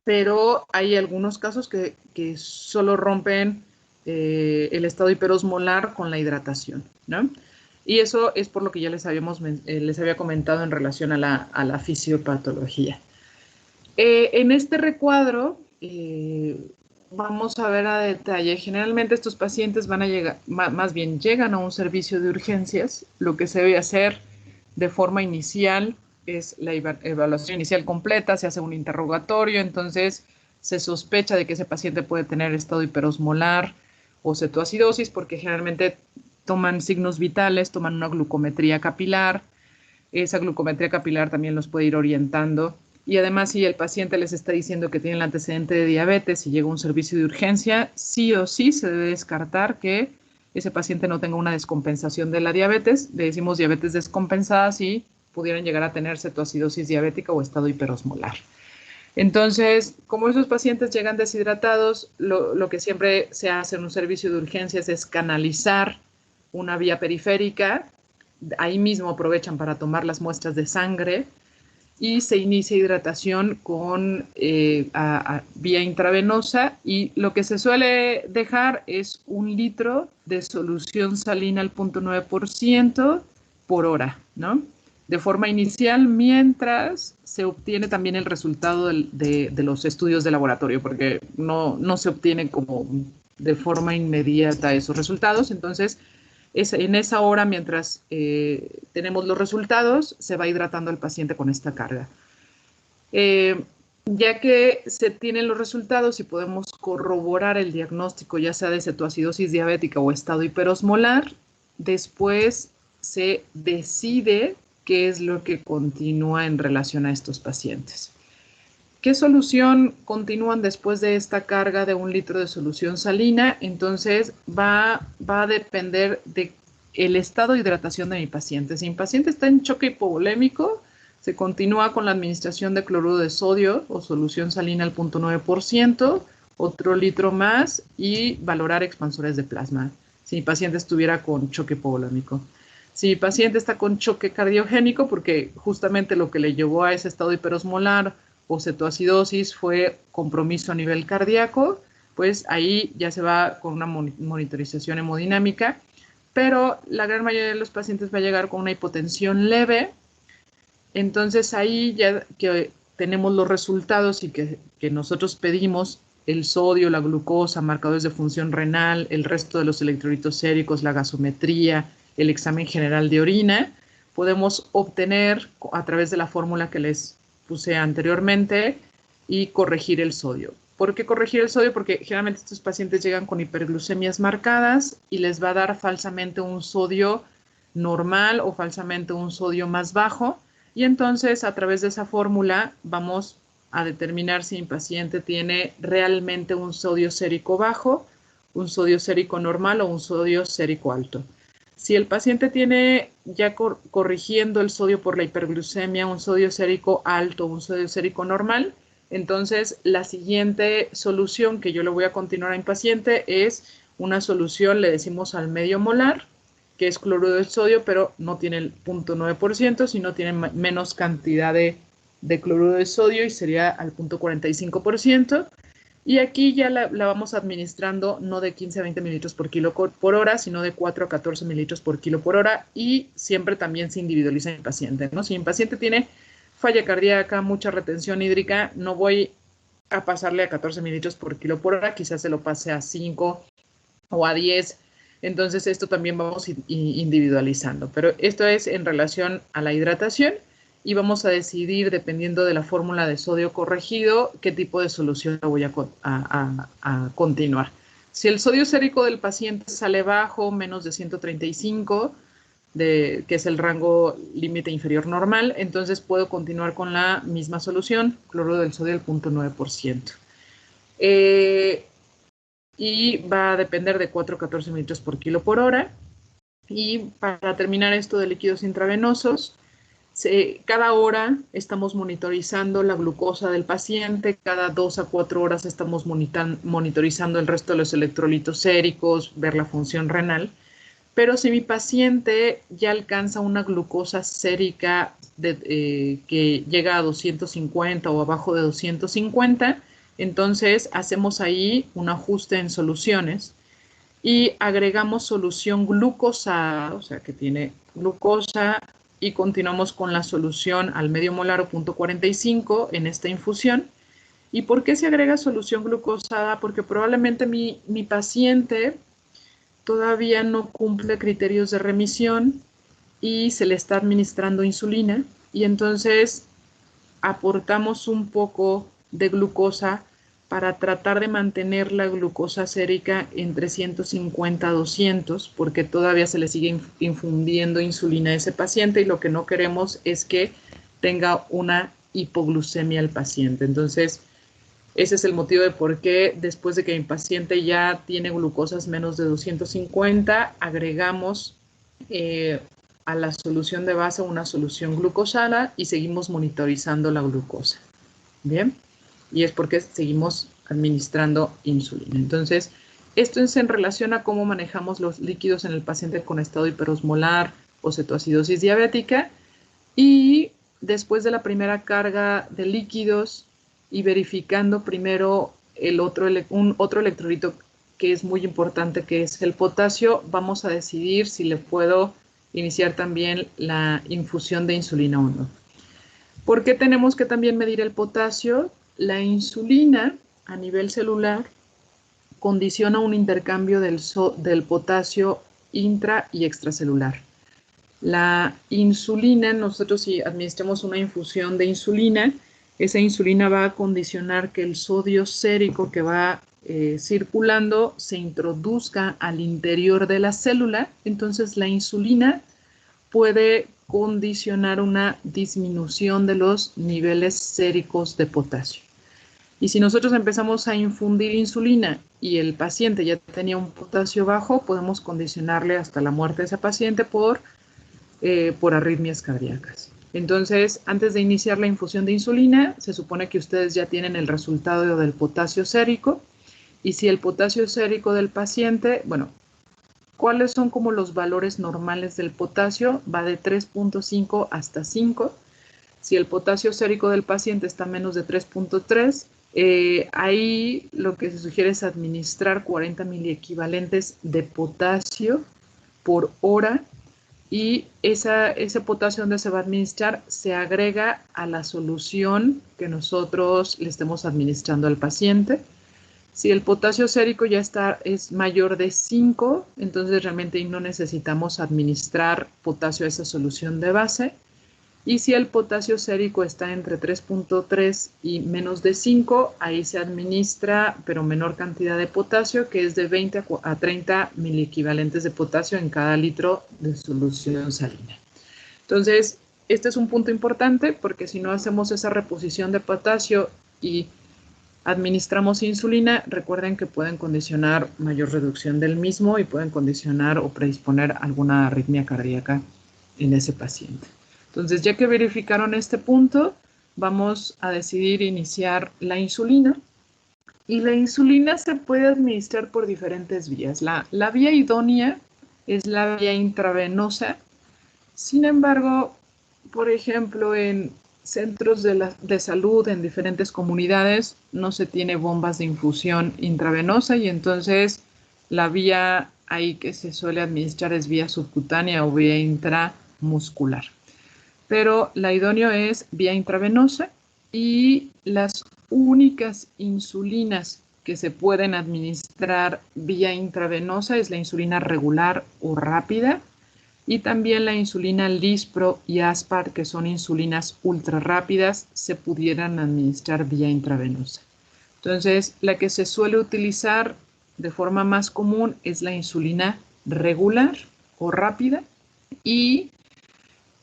pero hay algunos casos que solo rompen el estado hiperosmolar con la hidratación, ¿no? Y eso es por lo que ya les había comentado en relación a la fisiopatología. En este recuadro vamos a ver a detalle. Generalmente estos pacientes van a llegar, más bien llegan a un servicio de urgencias. Lo que se debe hacer de forma inicial es la evaluación inicial completa, se hace un interrogatorio, entonces se sospecha de que ese paciente puede tener estado hiperosmolar o cetoacidosis porque generalmente toman signos vitales, toman una glucometría capilar. Esa glucometría capilar también los puede ir orientando. Y además, si el paciente les está diciendo que tiene el antecedente de diabetes y llega a un servicio de urgencia, sí o sí se debe descartar que ese paciente no tenga una descompensación de la diabetes. Le decimos diabetes descompensada si pudieran llegar a tener cetoacidosis diabética o estado hiperosmolar. Entonces, como esos pacientes llegan deshidratados, lo que siempre se hace en un servicio de urgencias es canalizar una vía periférica. Ahí mismo aprovechan para tomar las muestras de sangre y se inicia hidratación con vía intravenosa, y lo que se suele dejar es 1 litro de solución salina al 0.9% por hora, ¿no? De forma inicial, mientras se obtiene también el resultado de los estudios de laboratorio, porque no se obtienen como de forma inmediata esos resultados. Entonces, en esa hora, mientras tenemos los resultados, se va hidratando el paciente con esta carga. Ya que se tienen los resultados y podemos corroborar el diagnóstico, ya sea de cetoacidosis diabética o estado hiperosmolar, después se decide qué es lo que continúa en relación a estos pacientes. ¿Qué solución continúan después de esta carga de 1 litro de solución salina? Entonces va a depender del estado de hidratación de mi paciente. Si mi paciente está en choque hipovolémico, se continúa con la administración de cloruro de sodio o solución salina al 0.9%, otro litro más, y valorar expansores de plasma si mi paciente estuviera con choque hipovolémico. Si mi paciente está con choque cardiogénico, porque justamente lo que le llevó a ese estado hiperosmolar o cetoacidosis fue compromiso a nivel cardíaco, pues ahí ya se va con una monitorización hemodinámica, pero la gran mayoría de los pacientes va a llegar con una hipotensión leve. Entonces ahí ya que tenemos los resultados y que nosotros pedimos el sodio, la glucosa, marcadores de función renal, el resto de los electrolitos séricos, la gasometría, el examen general de orina, podemos obtener a través de la fórmula que les puse anteriormente y corregir el sodio. ¿Por qué corregir el sodio? Porque generalmente estos pacientes llegan con hiperglucemias marcadas y les va a dar falsamente un sodio normal o falsamente un sodio más bajo, y entonces a través de esa fórmula vamos a determinar si mi paciente tiene realmente un sodio sérico bajo, un sodio sérico normal o un sodio sérico alto. Si el paciente tiene, ya corrigiendo el sodio por la hiperglucemia, un sodio sérico alto, un sodio sérico normal, entonces la siguiente solución que yo le voy a continuar a mi paciente es una solución, le decimos al medio molar, que es cloruro de sodio, pero no tiene el 0.9%, sino tiene menos cantidad de cloruro de sodio y sería al 0.45%. Y aquí ya la vamos administrando no de 15 a 20 mililitros por kilo por hora, sino de 4 a 14 mililitros por kilo por hora, y siempre también se individualiza en el paciente, ¿no? Si mi paciente tiene falla cardíaca, mucha retención hídrica, no voy a pasarle a 14 mililitros por kilo por hora, quizás se lo pase a 5 o a 10. Entonces esto también vamos individualizando, pero esto es en relación a la hidratación y vamos a decidir, dependiendo de la fórmula de sodio corregido, qué tipo de solución voy a continuar. Si el sodio sérico del paciente sale bajo, menos de 135, que es el rango límite inferior normal, entonces puedo continuar con la misma solución, cloruro del sodio al 0.9%. Y va a depender de 4 a 14 mililitros por kilo por hora. Y para terminar esto de líquidos intravenosos, cada hora estamos monitorizando la glucosa del paciente, cada 2 a 4 horas estamos monitorizando el resto de los electrolitos séricos, ver la función renal. Pero si mi paciente ya alcanza una glucosa sérica que llega a 250 o abajo de 250, entonces hacemos ahí un ajuste en soluciones y agregamos solución glucosada, o sea que tiene glucosa, y continuamos con la solución al medio molar o 0.45 en esta infusión. ¿Y por qué se agrega solución glucosada? Porque probablemente mi paciente todavía no cumple criterios de remisión y se le está administrando insulina, y entonces aportamos un poco de glucosa para tratar de mantener la glucosa sérica entre 150 a 200, porque todavía se le sigue infundiendo insulina a ese paciente y lo que no queremos es que tenga una hipoglucemia el paciente. Entonces, ese es el motivo de por qué después de que mi paciente ya tiene glucosas menos de 250, agregamos a la solución de base una solución glucosada y seguimos monitorizando la glucosa. Bien, y es porque seguimos administrando insulina. Entonces, esto es en relación a cómo manejamos los líquidos en el paciente con estado hiperosmolar o cetoacidosis diabética. Y después de la primera carga de líquidos y verificando primero un otro electrolito que es muy importante, que es el potasio, vamos a decidir si le puedo iniciar también la infusión de insulina o no. ¿Por qué tenemos que también medir el potasio? La insulina a nivel celular condiciona un intercambio del potasio intra y extracelular. La insulina, nosotros si administramos una infusión de insulina, esa insulina va a condicionar que el sodio sérico que va circulando se introduzca al interior de la célula. Entonces la insulina puede condicionar una disminución de los niveles séricos de potasio. Y si nosotros empezamos a infundir insulina y el paciente ya tenía un potasio bajo, podemos condicionarle hasta la muerte de ese paciente por arritmias cardíacas. Entonces, antes de iniciar la infusión de insulina, se supone que ustedes ya tienen el resultado del potasio sérico. Y si el potasio sérico del paciente, bueno, ¿cuáles son como los valores normales del potasio? Va de 3.5 hasta 5. Si el potasio sérico del paciente está menos de 3.3, ahí lo que se sugiere es administrar 40 miliequivalentes de potasio por hora, y ese potasio donde se va a administrar se agrega a la solución que nosotros le estemos administrando al paciente. Si el potasio sérico ya es mayor de 5, entonces realmente no necesitamos administrar potasio a esa solución de base. Y si el potasio sérico está entre 3.3 y menos de 5, ahí se administra, pero menor cantidad de potasio, que es de 20 a 30 miliequivalentes de potasio en cada litro de solución salina. Entonces, este es un punto importante porque si no hacemos esa reposición de potasio y administramos insulina, recuerden que pueden condicionar mayor reducción del mismo y pueden condicionar o predisponer alguna arritmia cardíaca en ese paciente. Entonces, ya que verificaron este punto, vamos a decidir iniciar la insulina. Y la insulina se puede administrar por diferentes vías. La vía idónea es la vía intravenosa. Sin embargo, por ejemplo, en centros de salud en diferentes comunidades no se tiene bombas de infusión intravenosa y entonces la vía ahí que se suele administrar es vía subcutánea o vía intramuscular. Pero la idónea es vía intravenosa y las únicas insulinas que se pueden administrar vía intravenosa es la insulina regular o rápida y también la insulina Lispro y Aspart, que son insulinas ultra rápidas, se pudieran administrar vía intravenosa. Entonces, la que se suele utilizar de forma más común es la insulina regular o rápida y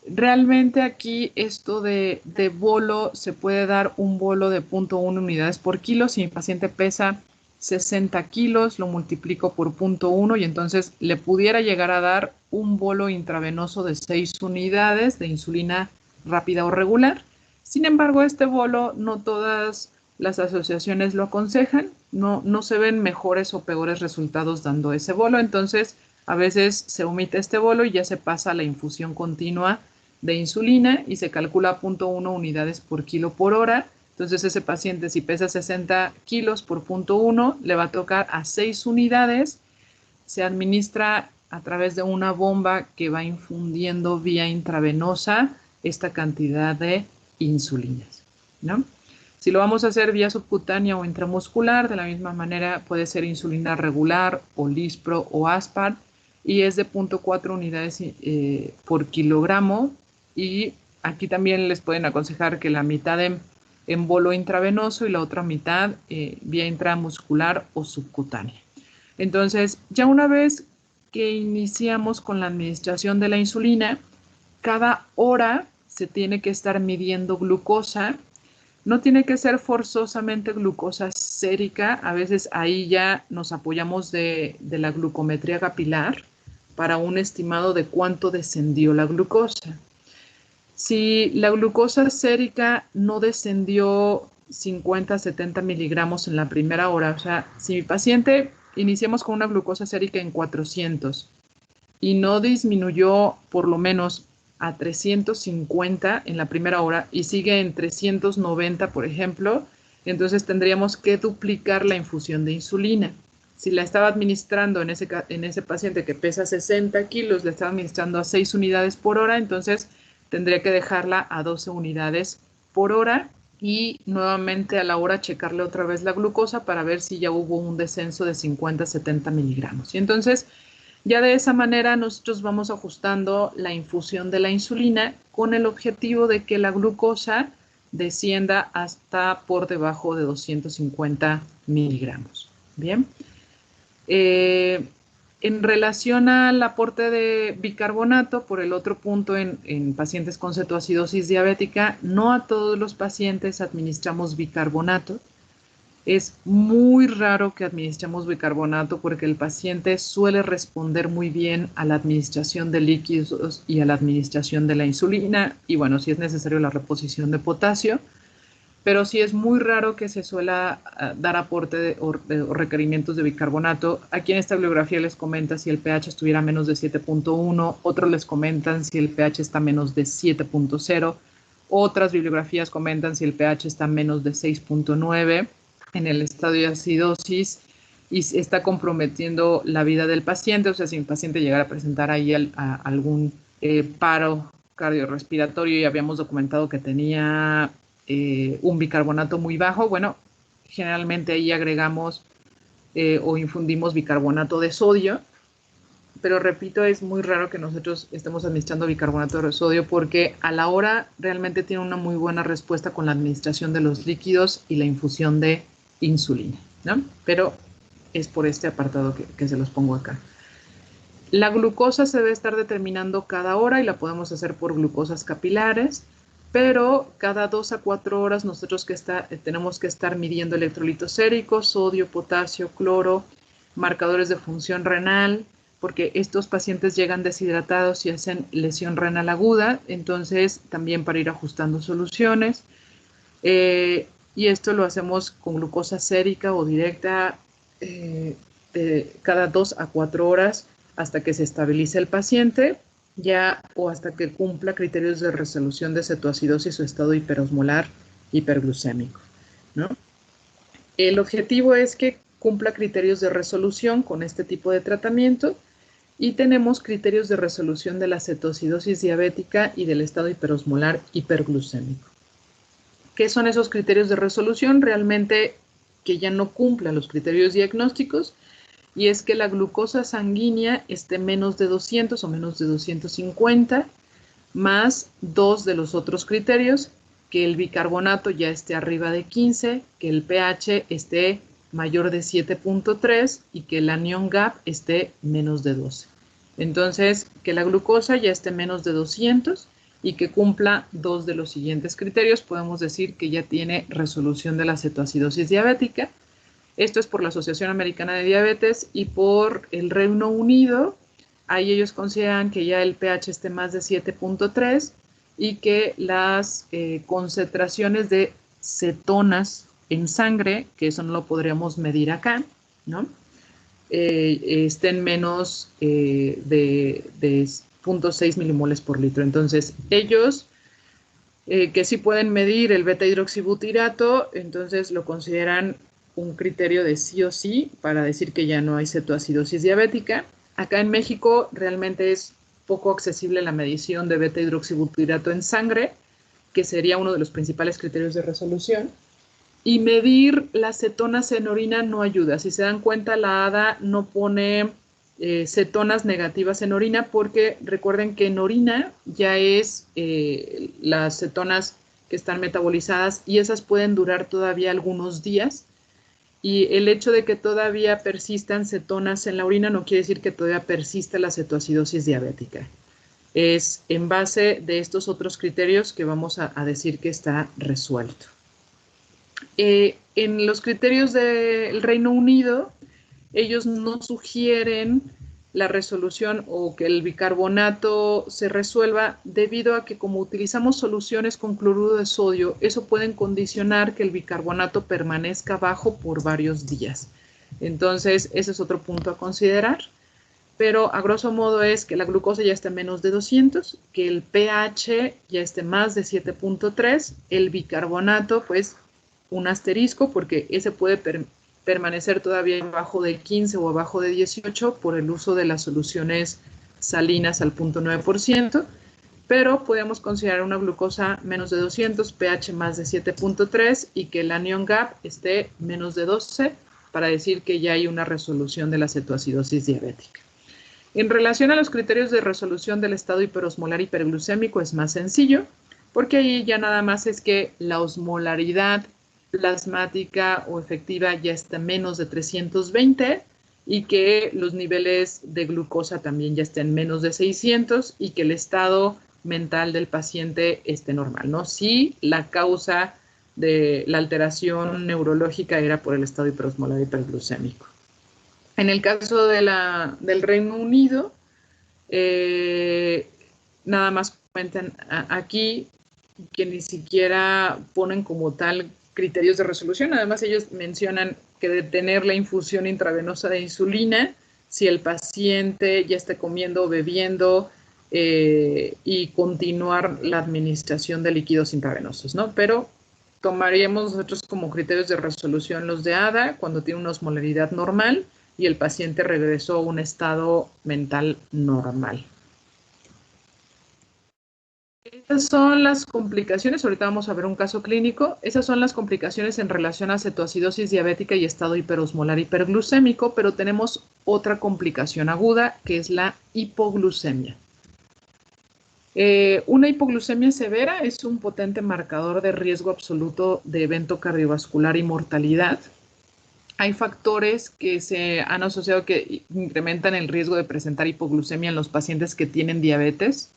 realmente aquí esto de bolo, se puede dar un bolo de 0.1 unidades por kilo. Si mi paciente pesa 60 kilos, lo multiplico por 0.1 y entonces le pudiera llegar a dar un bolo intravenoso de 6 unidades de insulina rápida o regular. Sin embargo, este bolo no todas las asociaciones lo aconsejan, no se ven mejores o peores resultados dando ese bolo, entonces a veces se omite este bolo y ya se pasa a la infusión continua de insulina y se calcula 0.1 unidades por kilo por hora. Entonces ese paciente si pesa 60 kilos por 0.1 le va a tocar a 6 unidades. Se administra a través de una bomba que va infundiendo vía intravenosa esta cantidad de insulinas, ¿no? Si lo vamos a hacer vía subcutánea o intramuscular, de la misma manera puede ser insulina regular o Lispro o Aspart y es de 0.4 unidades por kilogramo. Y aquí también les pueden aconsejar que la mitad en bolo intravenoso y la otra mitad vía intramuscular o subcutánea. Entonces, ya una vez que iniciamos con la administración de la insulina, cada hora se tiene que estar midiendo glucosa. No tiene que ser forzosamente glucosa sérica, a veces ahí ya nos apoyamos de la glucometría capilar para un estimado de cuánto descendió la glucosa. Si la glucosa sérica no descendió 50, 70 miligramos en la primera hora, o sea, si mi paciente iniciamos con una glucosa sérica en 400 y no disminuyó por lo menos a 350 en la primera hora y sigue en 390, por ejemplo, entonces tendríamos que duplicar la infusión de insulina. Si la estaba administrando en ese paciente que pesa 60 kilos, la estaba administrando a 6 unidades por hora, entonces tendría que dejarla a 12 unidades por hora y nuevamente a la hora checarle otra vez la glucosa para ver si ya hubo un descenso de 50, 70 miligramos. Y entonces ya de esa manera nosotros vamos ajustando la infusión de la insulina con el objetivo de que la glucosa descienda hasta por debajo de 250 miligramos. Bien. En relación al aporte de bicarbonato, por el otro punto en pacientes con cetoacidosis diabética, no a todos los pacientes administramos bicarbonato. Es muy raro que administremos bicarbonato porque el paciente suele responder muy bien a la administración de líquidos y a la administración de la insulina y bueno, si es necesario la reposición de potasio, pero sí es muy raro que se suela dar aporte o requerimientos de bicarbonato. Aquí en esta bibliografía les comenta si el pH estuviera menos de 7.1, otros les comentan si el pH está menos de 7.0, otras bibliografías comentan si el pH está menos de 6.9 en el estadio de acidosis y está comprometiendo la vida del paciente, o sea, si el paciente llegara a presentar ahí algún paro cardiorrespiratorio y habíamos documentado que tenía un bicarbonato muy bajo, bueno, generalmente ahí agregamos o infundimos bicarbonato de sodio, pero repito, es muy raro que nosotros estemos administrando bicarbonato de sodio porque a la hora realmente tiene una muy buena respuesta con la administración de los líquidos y la infusión de insulina, ¿no? Pero es por este apartado que se los pongo acá. La glucosa se debe estar determinando cada hora y la podemos hacer por glucosas capilares, pero cada 2 a 4 horas nosotros tenemos que estar midiendo electrolitos séricos, sodio, potasio, cloro, marcadores de función renal, porque estos pacientes llegan deshidratados y hacen lesión renal aguda, entonces también para ir ajustando soluciones. Y esto lo hacemos con glucosa sérica o directa cada 2 a 4 horas hasta que se estabilice el paciente o hasta que cumpla criterios de resolución de cetoacidosis o estado hiperosmolar hiperglucémico, ¿no? El objetivo es que cumpla criterios de resolución con este tipo de tratamiento y tenemos criterios de resolución de la cetoacidosis diabética y del estado hiperosmolar hiperglucémico. ¿Qué son esos criterios de resolución? Realmente que ya no cumplan los criterios diagnósticos, y es que la glucosa sanguínea esté menos de 200 o menos de 250, más 2 de los otros criterios, que el bicarbonato ya esté arriba de 15, que el pH esté mayor de 7.3 y que el anión GAP esté menos de 12. Entonces, que la glucosa ya esté menos de 200 y que cumpla 2 de los siguientes criterios, podemos decir que ya tiene resolución de la cetoacidosis diabética. Esto es por la Asociación Americana de Diabetes y por el Reino Unido. Ahí ellos consideran que ya el pH esté más de 7.3 y que las concentraciones de cetonas en sangre, que eso no lo podríamos medir acá, ¿no? Estén menos de 0.6 milimoles por litro. Entonces, ellos que sí pueden medir el beta-hidroxibutirato, entonces lo consideran un criterio de sí o sí para decir que ya no hay cetoacidosis diabética. Acá en México realmente es poco accesible la medición de beta-hidroxibutirato en sangre, que sería uno de los principales criterios de resolución. Y medir las cetonas en orina no ayuda. Si se dan cuenta, la ADA no pone cetonas negativas en orina porque recuerden que en orina ya es las cetonas que están metabolizadas y esas pueden durar todavía algunos días. Y el hecho de que todavía persistan cetonas en la orina no quiere decir que todavía persista la cetoacidosis diabética. Es en base de estos otros criterios que vamos a decir que está resuelto. En los criterios del Reino Unido, ellos no sugieren la resolución o que el bicarbonato se resuelva debido a que como utilizamos soluciones con cloruro de sodio, eso puede condicionar que el bicarbonato permanezca bajo por varios días. Entonces, ese es otro punto a considerar. Pero a grosso modo es que la glucosa ya esté menos de 200, que el pH ya esté más de 7.3, el bicarbonato, pues un asterisco, porque ese puede permanecer todavía abajo de 15 o abajo de 18 por el uso de las soluciones salinas al 0.9%, pero podemos considerar una glucosa menos de 200, pH más de 7.3 y que el anión GAP esté menos de 12 para decir que ya hay una resolución de la cetoacidosis diabética. En relación a los criterios de resolución del estado hiperosmolar hiperglucémico es más sencillo, porque ahí ya nada más es que la osmolaridad plasmática o efectiva ya está menos de 320 y que los niveles de glucosa también ya estén menos de 600 y que el estado mental del paciente esté normal, ¿no? Si la causa de la alteración neurológica era por el estado hiperosmolar hiperglucémico. En el caso del Reino Unido, nada más comentan aquí que ni siquiera ponen como tal criterios de resolución. Además, ellos mencionan que detener la infusión intravenosa de insulina si el paciente ya está comiendo o bebiendo y continuar la administración de líquidos intravenosos, ¿no? Pero tomaríamos nosotros como criterios de resolución los de ADA cuando tiene una osmolaridad normal y el paciente regresó a un estado mental normal. Esas son las complicaciones, ahorita vamos a ver un caso clínico, esas son las complicaciones en relación a cetoacidosis diabética y estado hiperosmolar hiperglucémico, pero tenemos otra complicación aguda que es la hipoglucemia. Una hipoglucemia severa es un potente marcador de riesgo absoluto de evento cardiovascular y mortalidad. Hay factores que se han asociado que incrementan el riesgo de presentar hipoglucemia en los pacientes que tienen diabetes,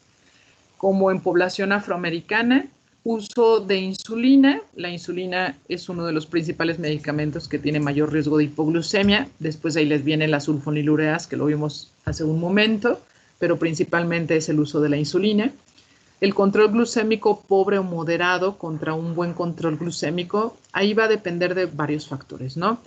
como en población afroamericana, Uso de insulina. La insulina es uno de los principales medicamentos que tiene mayor riesgo de hipoglucemia. Después ahí les vienen las sulfonilureas, que lo vimos hace un momento, pero principalmente es el uso de la insulina. El control glucémico pobre o moderado contra un buen control glucémico, ahí va a depender de varios factores, ¿no?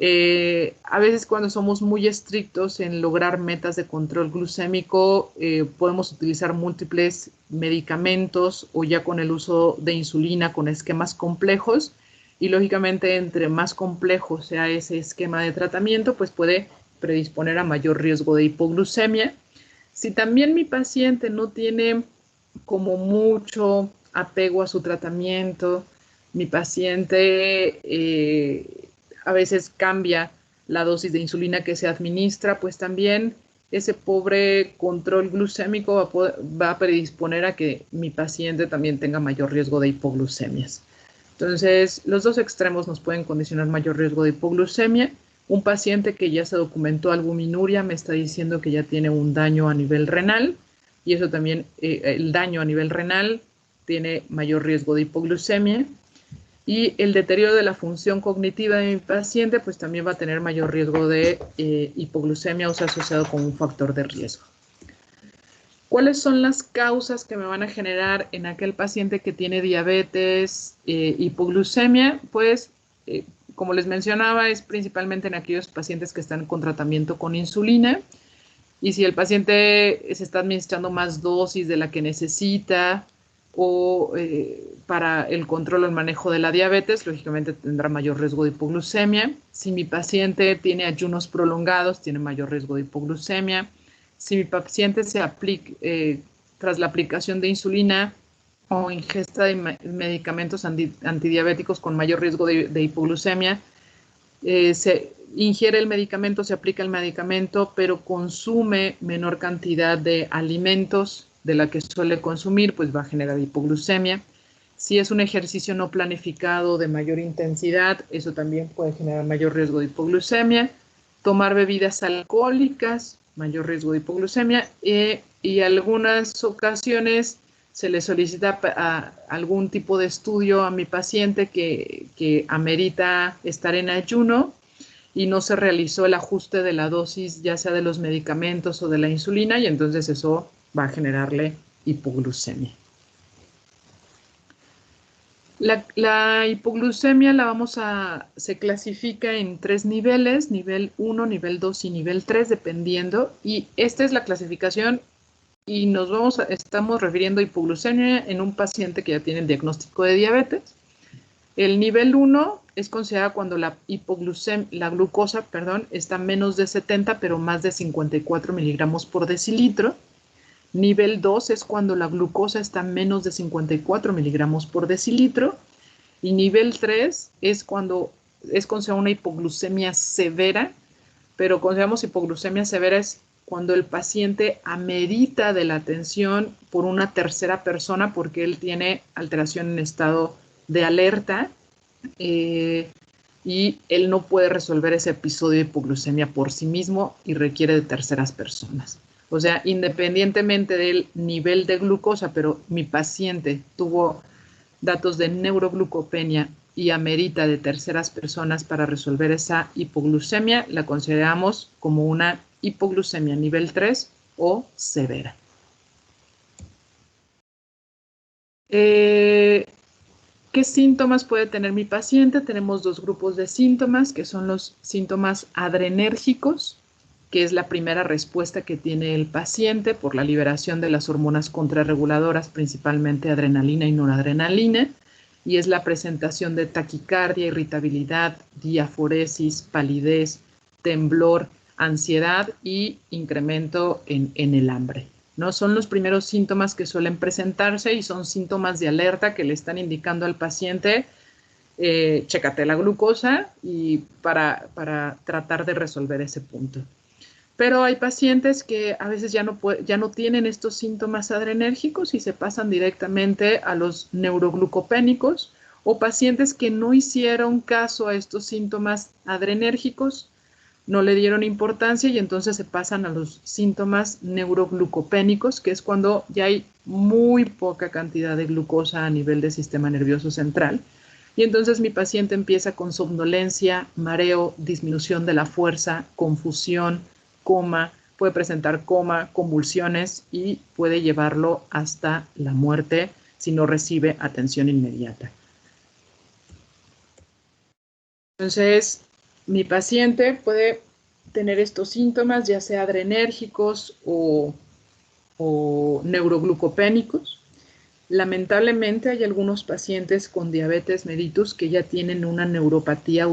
A veces cuando somos muy estrictos en lograr metas de control glucémico, podemos utilizar múltiples medicamentos o ya con el uso de insulina con esquemas complejos, y lógicamente entre más complejo sea ese esquema de tratamiento, pues puede predisponer a mayor riesgo de hipoglucemia. Si también mi paciente no tiene como mucho apego a su tratamiento, mi paciente a veces cambia la dosis de insulina que se administra, pues también ese pobre control glucémico va a predisponer a que mi paciente también tenga mayor riesgo de hipoglucemias. Entonces, los dos extremos nos pueden condicionar mayor riesgo de hipoglucemia. Un paciente que ya se documentó albuminuria me está diciendo que ya tiene un daño a nivel renal, y eso también, el daño a nivel renal tiene mayor riesgo de hipoglucemia. Y el deterioro de la función cognitiva de mi paciente, pues también va a tener mayor riesgo de hipoglucemia, o sea, asociado con un factor de riesgo. ¿Cuáles son las causas que me van a generar en aquel paciente que tiene diabetes, hipoglucemia? Pues, como les mencionaba, es principalmente en aquellos pacientes que están con tratamiento con insulina. Y si el paciente se está administrando más dosis de la que necesita, o para el control o el manejo de la diabetes, lógicamente tendrá mayor riesgo de hipoglucemia. Si mi paciente tiene ayunos prolongados, tiene mayor riesgo de hipoglucemia. Si mi paciente se aplica, tras la aplicación de insulina o ingesta de medicamentos antidiabéticos con mayor riesgo de hipoglucemia, se ingiere el medicamento, se aplica el medicamento, pero consume menor cantidad de alimentos de la que suele consumir, pues va a generar hipoglucemia. Si es un ejercicio no planificado de mayor intensidad, eso también puede generar mayor riesgo de hipoglucemia. Tomar bebidas alcohólicas, mayor riesgo de hipoglucemia, y algunas ocasiones se le solicita algún tipo de estudio a mi paciente que amerita estar en ayuno y no se realizó el ajuste de la dosis, ya sea de los medicamentos o de la insulina, y entonces eso va a generarle hipoglucemia. La hipoglucemia se clasifica en 3 niveles, nivel 1, nivel 2 y nivel 3, dependiendo, y esta es la clasificación, y estamos refiriendo a hipoglucemia en un paciente que ya tiene el diagnóstico de diabetes. El nivel 1 es considerada cuando la glucosa, está menos de 70, pero más de 54 miligramos por decilitro. Nivel 2 es cuando la glucosa está menos de 54 miligramos por decilitro. Y nivel 3 es cuando es considerada una hipoglucemia severa, pero consideramos hipoglucemia severa es cuando el paciente amerita de la atención por una tercera persona porque él tiene alteración en estado de alerta, y él no puede resolver ese episodio de hipoglucemia por sí mismo y requiere de terceras personas. O sea, independientemente del nivel de glucosa, pero mi paciente tuvo datos de neuroglucopenia y amerita de terceras personas para resolver esa hipoglucemia, la consideramos como una hipoglucemia nivel 3 o severa. ¿Qué síntomas puede tener mi paciente? Tenemos 2 grupos de síntomas, que son los síntomas adrenérgicos, que es la primera respuesta que tiene el paciente por la liberación de las hormonas contrarreguladoras, principalmente adrenalina y noradrenalina, y es la presentación de taquicardia, irritabilidad, diaforesis, palidez, temblor, ansiedad y incremento en el hambre, ¿no? Son los primeros síntomas que suelen presentarse y son síntomas de alerta que le están indicando al paciente, chécate la glucosa y para tratar de resolver ese punto. Pero hay pacientes que a veces ya no tienen estos síntomas adrenérgicos y se pasan directamente a los neuroglucopénicos, o pacientes que no hicieron caso a estos síntomas adrenérgicos, no le dieron importancia y entonces se pasan a los síntomas neuroglucopénicos, que es cuando ya hay muy poca cantidad de glucosa a nivel del sistema nervioso central. Y entonces mi paciente empieza con somnolencia, mareo, disminución de la fuerza, confusión, coma, puede presentar coma, convulsiones y puede llevarlo hasta la muerte si no recibe atención inmediata. Entonces, mi paciente puede tener estos síntomas, ya sea adrenérgicos o neuroglucopénicos. Lamentablemente hay algunos pacientes con diabetes mellitus que ya tienen una neuropatía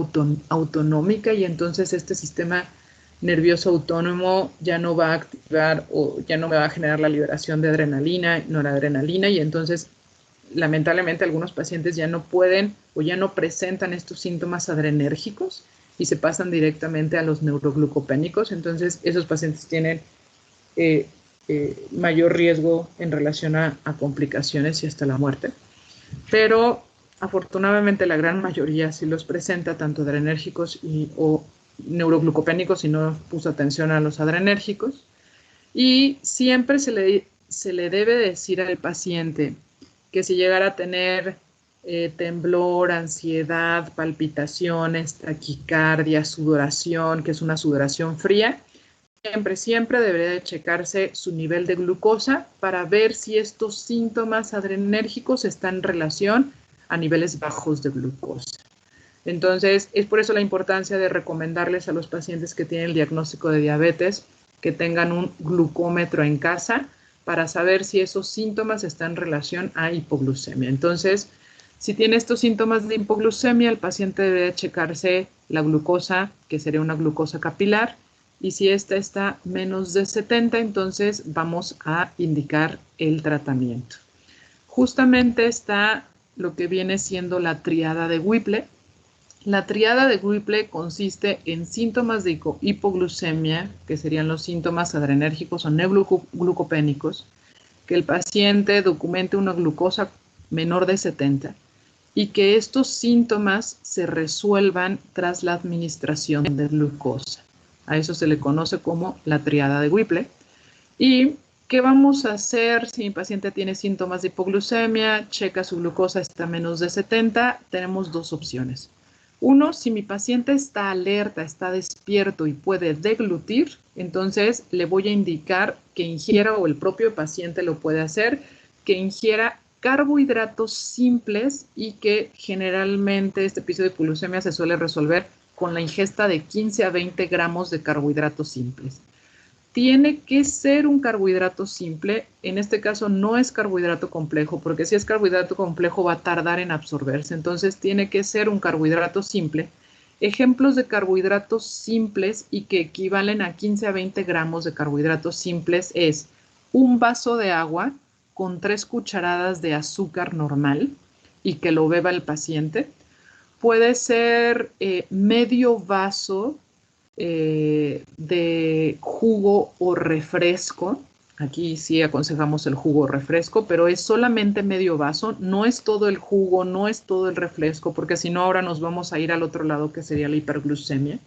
autonómica y entonces este sistema nervioso autónomo ya no va a activar o ya no va a generar la liberación de adrenalina, noradrenalina, y entonces lamentablemente algunos pacientes ya no pueden o ya no presentan estos síntomas adrenérgicos y se pasan directamente a los neuroglucopénicos. Entonces esos pacientes tienen mayor riesgo en relación a complicaciones y hasta la muerte. Pero afortunadamente la gran mayoría sí los presenta, tanto adrenérgicos o neuroglucopénicos, si no puso atención a los adrenérgicos. Y siempre se le debe decir al paciente que si llegara a tener temblor, ansiedad, palpitaciones, taquicardia, sudoración, que es una sudoración fría, siempre debería de checarse su nivel de glucosa para ver si estos síntomas adrenérgicos están en relación a niveles bajos de glucosa. Entonces, es por eso la importancia de recomendarles a los pacientes que tienen el diagnóstico de diabetes que tengan un glucómetro en casa para saber si esos síntomas están en relación a hipoglucemia. Entonces, si tiene estos síntomas de hipoglucemia, el paciente debe checarse la glucosa, que sería una glucosa capilar, y si esta está menos de 70, entonces vamos a indicar el tratamiento. Justamente está lo que viene siendo la triada de Whipple. La triada de Whipple consiste en síntomas de hipoglucemia, que serían los síntomas adrenérgicos o neuroglucopénicos, que el paciente documente una glucosa menor de 70 y que estos síntomas se resuelvan tras la administración de glucosa. A eso se le conoce como la triada de Whipple. ¿Y qué vamos a hacer si mi paciente tiene síntomas de hipoglucemia, checa su glucosa está menos de 70? Tenemos dos opciones. Uno, si mi paciente está alerta, está despierto y puede deglutir, entonces le voy a indicar que ingiera, o el propio paciente lo puede hacer, que ingiera carbohidratos simples y que generalmente este episodio de hipoglucemia se suele resolver con la ingesta de 15 a 20 gramos de carbohidratos simples. Tiene que ser un carbohidrato simple, en este caso no es carbohidrato complejo, porque si es carbohidrato complejo va a tardar en absorberse, entonces tiene que ser un carbohidrato simple. Ejemplos de carbohidratos simples y que equivalen a 15 a 20 gramos de carbohidratos simples es un vaso de agua con 3 cucharadas de azúcar normal y que lo beba el paciente. Puede ser medio vaso de jugo o refresco. Aquí sí aconsejamos el jugo o refresco, pero es solamente medio vaso, no es todo el jugo, no es todo el refresco, porque si no ahora nos vamos a ir al otro lado que sería la hiperglucemia.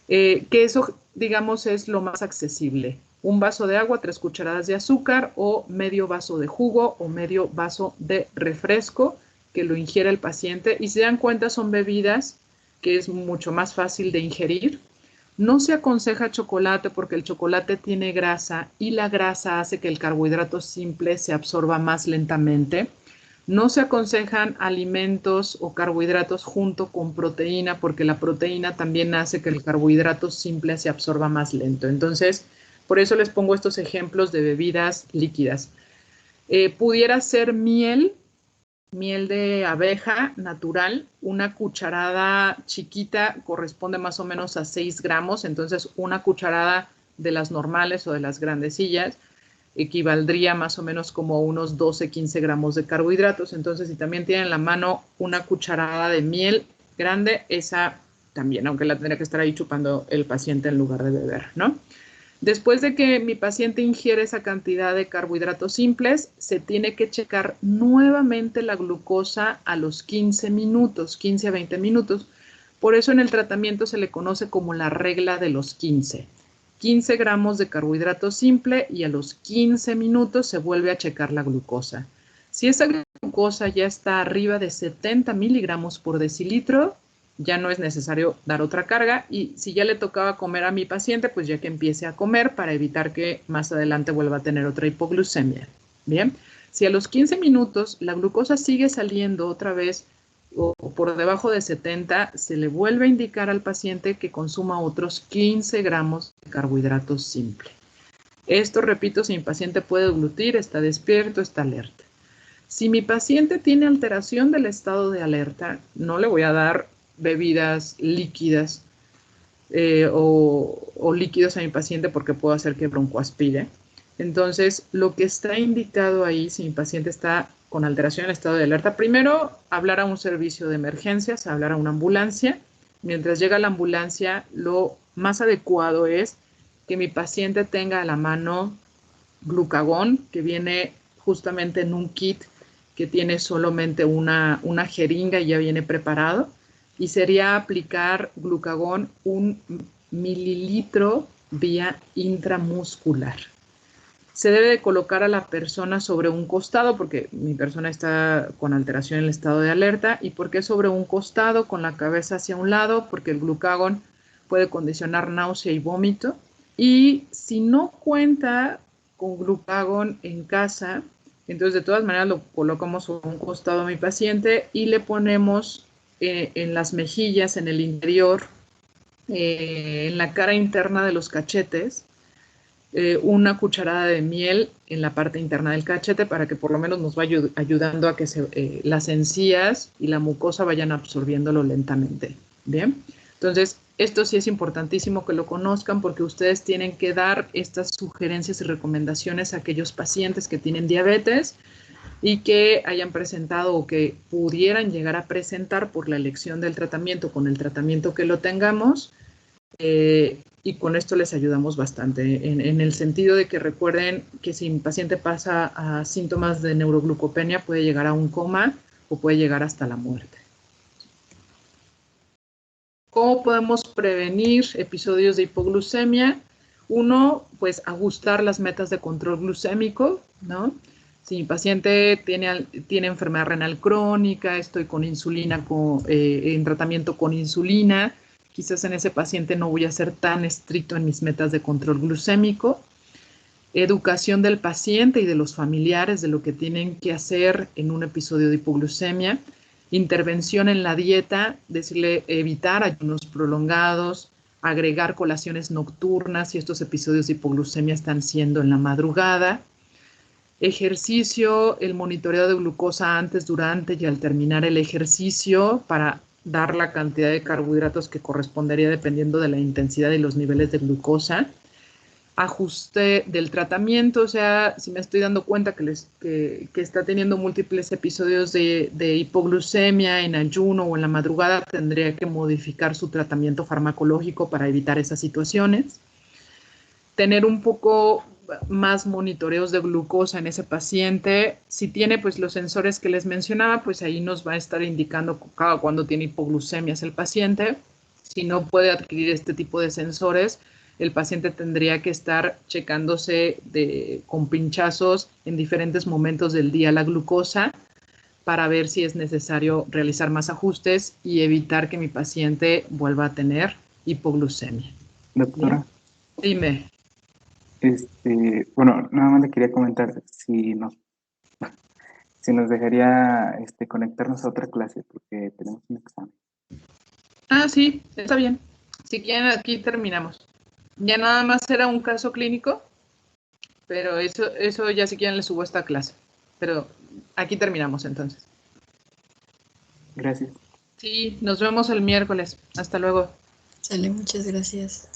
Que eso, digamos, es lo más accesible. Un vaso de agua, 3 cucharadas de azúcar o medio vaso de jugo o medio vaso de refresco que lo ingiera el paciente. Y si se dan cuenta, son bebidas que es mucho más fácil de ingerir. No se aconseja chocolate porque el chocolate tiene grasa y la grasa hace que el carbohidrato simple se absorba más lentamente. No se aconsejan alimentos o carbohidratos junto con proteína porque la proteína también hace que el carbohidrato simple se absorba más lento. Entonces, por eso les pongo estos ejemplos de bebidas líquidas. Pudiera ser miel de abeja natural, una cucharada chiquita corresponde más o menos a 6 gramos, entonces una cucharada de las normales o de las grandecillas equivaldría más o menos como unos 12-15 gramos de carbohidratos. Entonces, si también tienen en la mano una cucharada de miel grande, esa también, aunque la tendría que estar ahí chupando el paciente en lugar de beber, ¿no? Después de que mi paciente ingiere esa cantidad de carbohidratos simples, se tiene que checar nuevamente la glucosa a los 15 minutos, 15 a 20 minutos, Por eso en el tratamiento se le conoce como la regla de los 15. 15 gramos de carbohidrato simple y a los 15 minutos se vuelve a checar la glucosa. Si esa glucosa ya está arriba de 70 miligramos por decilitro, ya no es necesario dar otra carga, y si ya le tocaba comer a mi paciente, pues ya que empiece a comer para evitar que más adelante vuelva a tener otra hipoglucemia. Bien, si a los 15 minutos la glucosa sigue saliendo otra vez o por debajo de 70, se le vuelve a indicar al paciente que consuma otros 15 gramos de carbohidrato simple. Esto, repito, si mi paciente puede deglutir, está despierto, está alerta. Si mi paciente tiene alteración del estado de alerta, no le voy a dar bebidas líquidas o líquidos a mi paciente porque puedo hacer que broncoaspire. Entonces, lo que está indicado ahí, si mi paciente está con alteración en el estado de alerta, primero hablar a un servicio de emergencias, hablar a una ambulancia. Mientras llega la ambulancia, lo más adecuado es que mi paciente tenga a la mano glucagón, que viene justamente en un kit que tiene solamente una jeringa y ya viene preparado. Y sería aplicar glucagón 1 mililitro vía intramuscular. Se debe de colocar a la persona sobre un costado porque mi persona está con alteración en el estado de alerta. ¿Y por qué sobre un costado con la cabeza hacia un lado? Porque el glucagón puede condicionar náusea y vómito. Y si no cuenta con glucagón en casa, entonces de todas maneras lo colocamos sobre un costado a mi paciente y le ponemos en las mejillas, en el interior, en la cara interna de los cachetes, una cucharada de miel en la parte interna del cachete para que por lo menos nos vaya ayudando a que las encías y la mucosa vayan absorbiéndolo lentamente. Bien, entonces esto sí es importantísimo que lo conozcan porque ustedes tienen que dar estas sugerencias y recomendaciones a aquellos pacientes que tienen diabetes y que hayan presentado o que pudieran llegar a presentar por la elección del tratamiento con el tratamiento que lo tengamos. Y con esto les ayudamos bastante en el sentido de que recuerden que si mi paciente pasa a síntomas de neuroglucopenia puede llegar a un coma o puede llegar hasta la muerte. ¿Cómo podemos prevenir episodios de hipoglucemia? Uno, pues ajustar las metas de control glucémico, ¿no? Si mi paciente tiene enfermedad renal crónica, estoy con insulina, en tratamiento con insulina, quizás en ese paciente no voy a ser tan estricto en mis metas de control glucémico. Educación del paciente y de los familiares de lo que tienen que hacer en un episodio de hipoglucemia. Intervención en la dieta, decirle evitar ayunos prolongados, agregar colaciones nocturnas si estos episodios de hipoglucemia están siendo en la madrugada. Ejercicio, el monitoreo de glucosa antes, durante y al terminar el ejercicio para dar la cantidad de carbohidratos que correspondería dependiendo de la intensidad y los niveles de glucosa. Ajuste del tratamiento, o sea, si me estoy dando cuenta que está teniendo múltiples episodios de hipoglucemia en ayuno o en la madrugada, tendría que modificar su tratamiento farmacológico para evitar esas situaciones. Tener un poco más monitoreos de glucosa en ese paciente. Si tiene pues los sensores que les mencionaba, pues ahí nos va a estar indicando cada cuando tiene hipoglucemias el paciente. Si no puede adquirir este tipo de sensores, el paciente tendría que estar checándose con pinchazos en diferentes momentos del día la glucosa para ver si es necesario realizar más ajustes y evitar que mi paciente vuelva a tener hipoglucemia. Doctora. ¿Bien? Dime. Bueno, nada más le quería comentar si nos dejaría conectarnos a otra clase porque tenemos un examen. Ah, sí, está bien. Si quieren, aquí terminamos. Ya nada más era un caso clínico, pero eso ya si quieren les subo esta clase. Pero aquí terminamos entonces. Gracias. Sí, nos vemos el miércoles. Hasta luego. Sale, muchas gracias.